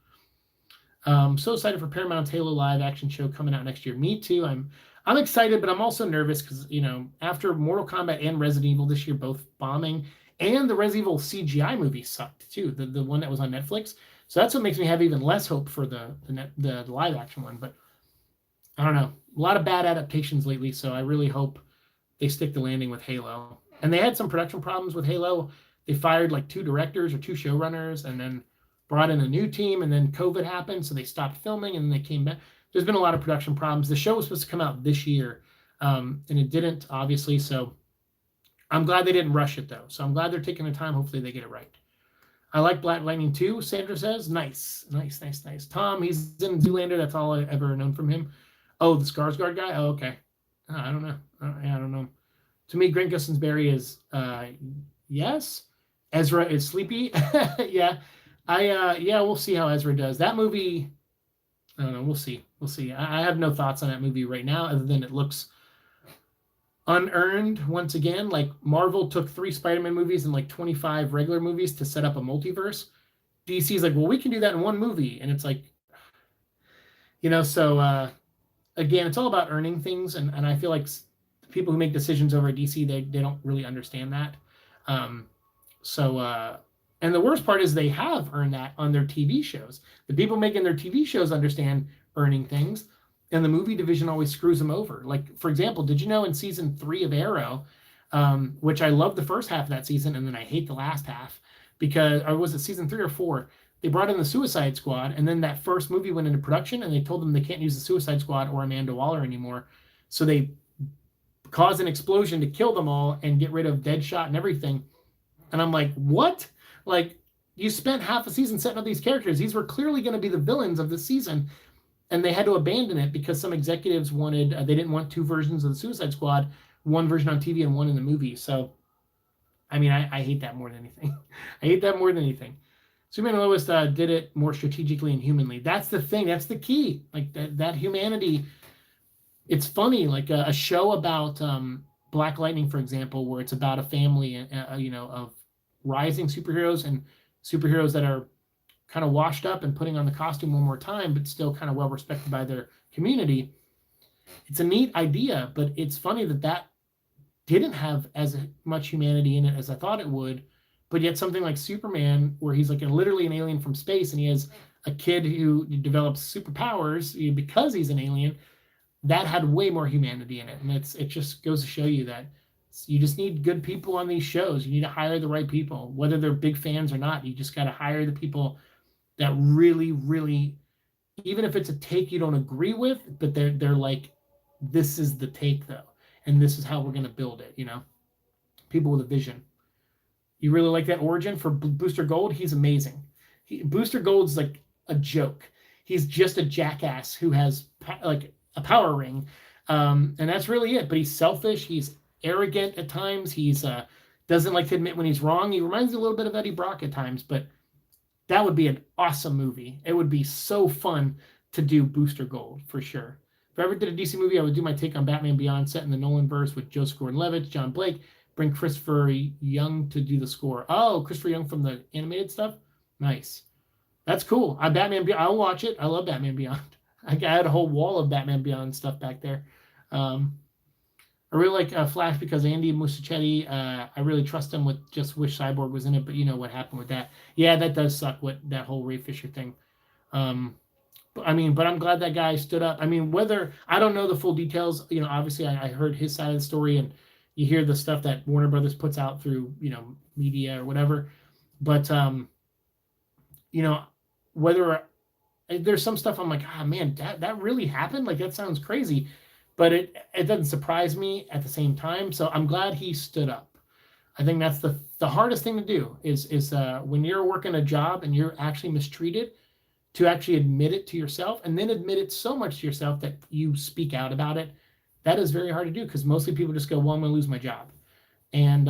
So excited for Paramount's Halo live action show coming out next year. Me too. I'm excited, but I'm also nervous because, after Mortal Kombat and Resident Evil this year both bombing, and the Resident Evil CGI movie sucked too, the one that was on Netflix. So that's what makes me have even less hope for the live action one. But I don't know. A lot of bad adaptations lately, so I really hope they stick the landing with Halo. And they had some production problems with Halo. They fired like 2 directors or 2 showrunners, and then brought in a new team, and then COVID happened, so they stopped filming, and then they came back. There's been a lot of production problems. The show was supposed to come out this year, and it didn't, obviously, so I'm glad they didn't rush it, though. So I'm glad they're taking their time. Hopefully they get it right. I like Black Lightning too, Sandra says. Nice. Tom, he's in Zoolander. That's all I've ever known from him. Oh, the Skarsgård guy? Oh, okay. I don't know. I don't know. To me, Grant Gustin's is yes. Ezra is sleepy. Yeah. We'll see how Ezra does. That movie, I don't know. We'll see. I have no thoughts on that movie right now, other than it looks unearned once again. Like, Marvel took 3 Spider-Man movies and like 25 regular movies to set up a multiverse. DC's like, well, we can do that in one movie. And it's like, so again, it's all about earning things. And I feel like people who make decisions over at DC, they don't really understand that. And the worst part is they have earned that on their TV shows. The people making their TV shows understand earning things. and the movie division always screws them over. Like, for example, did you know in season 3 of Arrow, which I love the first half of that season, and then I hate the last half because, or was it season 3 or 4? They brought in the Suicide Squad, and then that first movie went into production, and they told them they can't use the Suicide Squad or Amanda Waller anymore. So they caused an explosion to kill them all and get rid of Deadshot and everything. And I'm like, what? Like, you spent half a season setting up these characters. These were clearly going to be the villains of the season, and they had to abandon it because some executives wanted, they didn't want 2 versions of the Suicide Squad, one version on TV and one in the movie. So, I mean, I hate that more than anything. I hate that more than anything. Superman and Lois did it more strategically and humanly. That's the thing. That's the key. Like that humanity. It's funny, like a show about Black Lightning, for example, where it's about a family, of rising superheroes and superheroes that are kind of washed up and putting on the costume one more time, but still kind of well respected by their community. It's a neat idea, but it's funny that didn't have as much humanity in it as I thought it would. But yet something like Superman, where he's like literally an alien from space, and he has a kid who develops superpowers because he's an alien, that had way more humanity in it. And it just goes to show you that you just need good people on these shows. You need to hire the right people, whether they're big fans or not. You just got to hire the people that really, really, even if it's a take you don't agree with, but they're like, this is the take though, and this is how we're going to build it. People with a vision. You really like that origin for Booster Gold? He's amazing. Booster Gold's like a joke. He's just a jackass who has like a power ring, and that's really it. But he's selfish. He's arrogant at times. He's doesn't like to admit when he's wrong. He reminds me a little bit of Eddie Brock at times, but that would be an awesome movie. It would be so fun to do Booster Gold for sure. If I ever did a DC movie, I would do my take on Batman Beyond set in the Nolanverse with Joseph Gordon-Levitt, John Blake, bring Christopher Young to do the score. Oh, Christopher Young from the animated stuff? Nice. That's cool. I'll watch it. I love Batman Beyond. I had a whole wall of Batman Beyond stuff back there. I really like Flash because Andy Muschietti, I really trust him with just wish Cyborg was in it, but you know what happened with that. Yeah, that does suck, that whole Ray Fisher thing. But I'm glad that guy stood up. I don't know the full details. Obviously I heard his side of the story, and you hear the stuff that Warner Brothers puts out through, media or whatever. But, whether there's some stuff I'm like, man, that really happened? Like, that sounds crazy. But it doesn't surprise me at the same time. So I'm glad he stood up. I think that's the hardest thing to do is when you're working a job and you're actually mistreated, to actually admit it to yourself and then admit it so much to yourself that you speak out about it. That is very hard to do because mostly people just go, well, I'm going to lose my job. And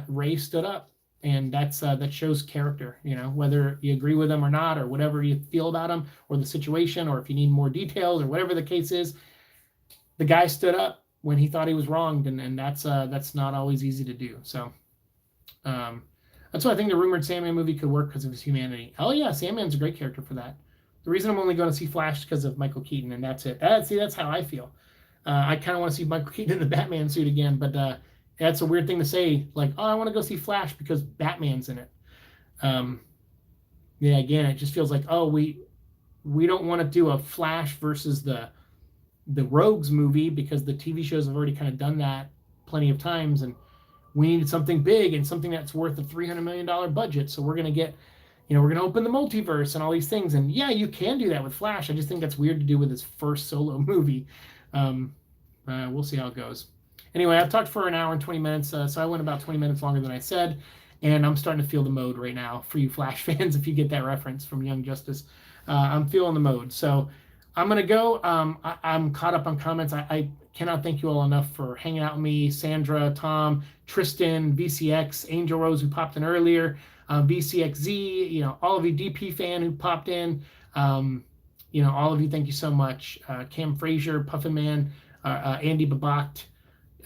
Ray stood up, and that shows character, whether you agree with him or not, or whatever you feel about him or the situation, or if you need more details or whatever the case is, the guy stood up when he thought he was wronged. And that's not always easy to do. So, that's why I think the rumored Sandman movie could work because of his humanity. Oh yeah, Sandman's a great character for that. The reason I'm only going to see Flash is because of Michael Keaton, and that's it. That's how I feel. I kind of want to see Michael Keaton in the Batman suit again, but that's a weird thing to say. Like, oh, I want to go see Flash because Batman's in it. Again, it just feels like, oh, we don't want to do a Flash versus the Rogues movie because the TV shows have already kind of done that plenty of times, and we needed something big and something that's worth a $300 million budget. So we're going to get, we're going to open the multiverse and all these things. And yeah, you can do that with Flash. I just think that's weird to do with his first solo movie. We'll see how it goes. Anyway, I've talked for an hour and 20 minutes, so I went about 20 minutes longer than I said, and I'm starting to feel the mode right now for you Flash fans, if you get that reference from Young Justice. I'm feeling the mode. So I'm going to go. I'm caught up on comments. I cannot thank you all enough for hanging out with me. Sandra, Tom, Tristan, VCX, Angel Rose, who popped in earlier, VCXZ, all of you DP fan who popped in. All of you, thank you so much. Cam Frazier, Puffin Man, Andy Babakt.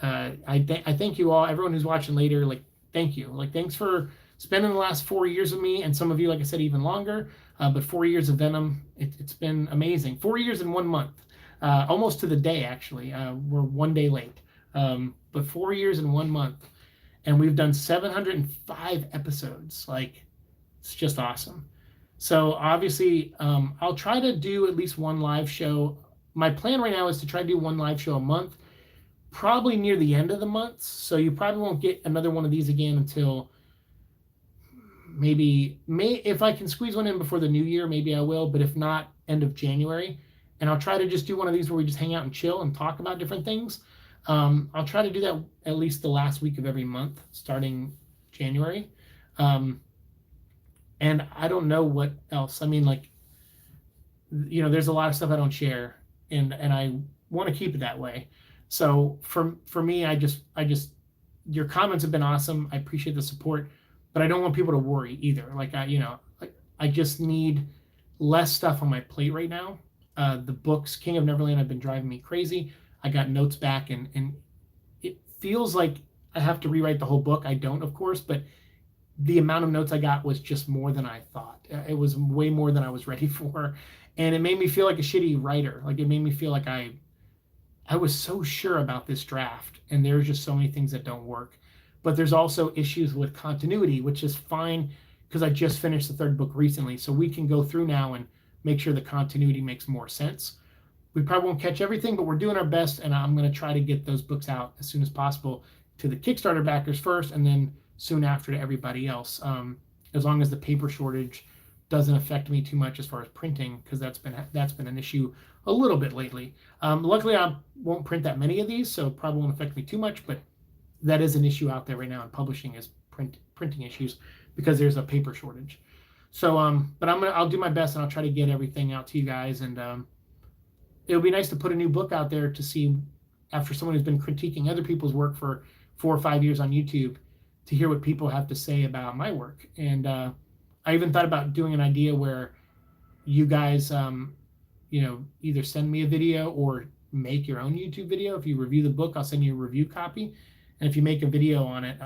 I thank you all. Everyone who's watching later, thank you. Thanks for spending the last 4 years with me, and some of you, like I said, even longer. But 4 years of Venom, it's been amazing. 4 years in 1 month, almost to the day, actually. We're 1 day late. But 4 years in 1 month. And we've done 705 episodes. It's just awesome. So obviously, I'll try to do at least one live show my plan right now is to try to do one live show a month, probably near the end of the month. So you probably won't get another one of these again until maybe May. If I can squeeze one in before the new year, maybe I will. But if not, end of January. And I'll try to just do one of these where we just hang out and chill and talk about different things. I'll try to do that at least the last week of every month, starting January. And I don't know what else. I mean, like, there's a lot of stuff I don't share, and I want to keep it that way. So for me, I just your comments have been awesome. I appreciate the support, but I don't want people to worry either. Like I just need less stuff on my plate right now. The books, King of Neverland, have been driving me crazy. I got notes back, and it feels like I have to rewrite the whole book. I don't, of course, but the amount of notes I got was just more than I thought. It was way more than I was ready for, and it made me feel like a shitty writer. Like, it made me feel like I was so sure about this draft, and there's just so many things that don't work. But there's also issues with continuity, which is fine because I just finished the third book recently, so we can go through now and make sure the continuity makes more sense. We probably won't catch everything, but we're doing our best, and I'm going to try to get those books out as soon as possible to the Kickstarter backers first, and then soon after to everybody else, as long as the paper shortage doesn't affect me too much as far as printing, because that's been an issue a little bit lately. Luckily, I won't print that many of these, so it probably won't affect me too much, but that is an issue out there right now in publishing, is printing issues, because there's a paper shortage. So, but I'll do my best, and I'll try to get everything out to you guys, and it'll be nice to put a new book out there to see, after someone who's been critiquing other people's work for 4 or 5 years on YouTube, to hear what people have to say about my work. And I even thought about doing an idea where you guys, either send me a video or make your own YouTube video. If you review the book, I'll send you a review copy. And if you make a video on it,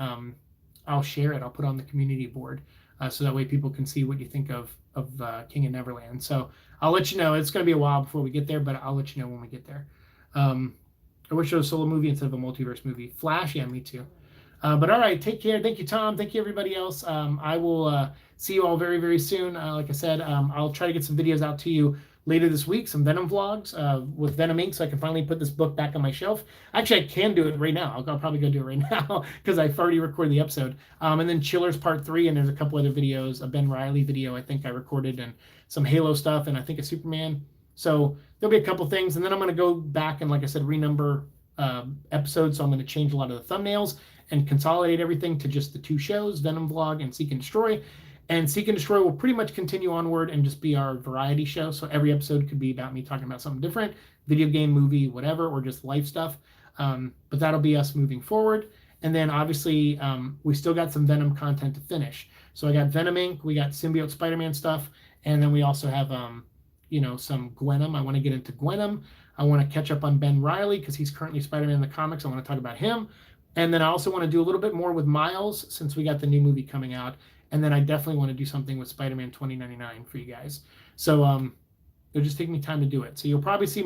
I'll share it. I'll put it on the community board, so that way people can see what you think of King of Neverland. So I'll let you know. It's going to be a while before we get there, but I'll let you know when we get there. I wish it was a solo movie instead of a multiverse movie. Flash, yeah, me too. But all right, take care. Thank you, Tom. Thank you, everybody else. I will see you all very, very soon. Like I said, I'll try to get some videos out to you later this week, some Venom vlogs with Venom Inc., so I can finally put this book back on my shelf. Actually, I can do it right now. I'll probably go do it right now because I've already recorded the episode. And then Chillers Part 3, and there's a couple other videos, a Ben Reilly video I think I recorded, and some Halo stuff, and I think a Superman. So there'll be a couple things, and then I'm going to go back and, like I said, renumber episodes, so I'm going to change a lot of the thumbnails and consolidate everything to just the 2 shows, Venom Vlog and Seek and Destroy. And Seek and Destroy will pretty much continue onward and just be our variety show. So every episode could be about me talking about something different, video game, movie, whatever, or just life stuff. But that'll be us moving forward. And then obviously we still got some Venom content to finish. So I got Venom Inc., we got Symbiote Spider-Man stuff, and then we also have some Gwenom. I want to get into Gwenom. I want to catch up on Ben Reilly because he's currently Spider-Man in the comics. I want to talk about him. And then I also want to do a little bit more with Miles since we got the new movie coming out. And then I definitely want to do something with Spider-Man 2099 for you guys. So it'll just take me time to do it. So you'll probably see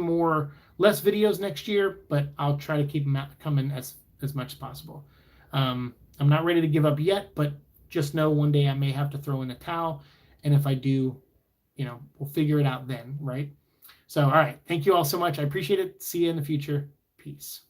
less videos next year, but I'll try to keep them coming as much as possible. I'm not ready to give up yet, but just know one day I may have to throw in the towel. And if I do, we'll figure it out then, right? So, all right. Thank you all so much. I appreciate it. See you in the future. Peace.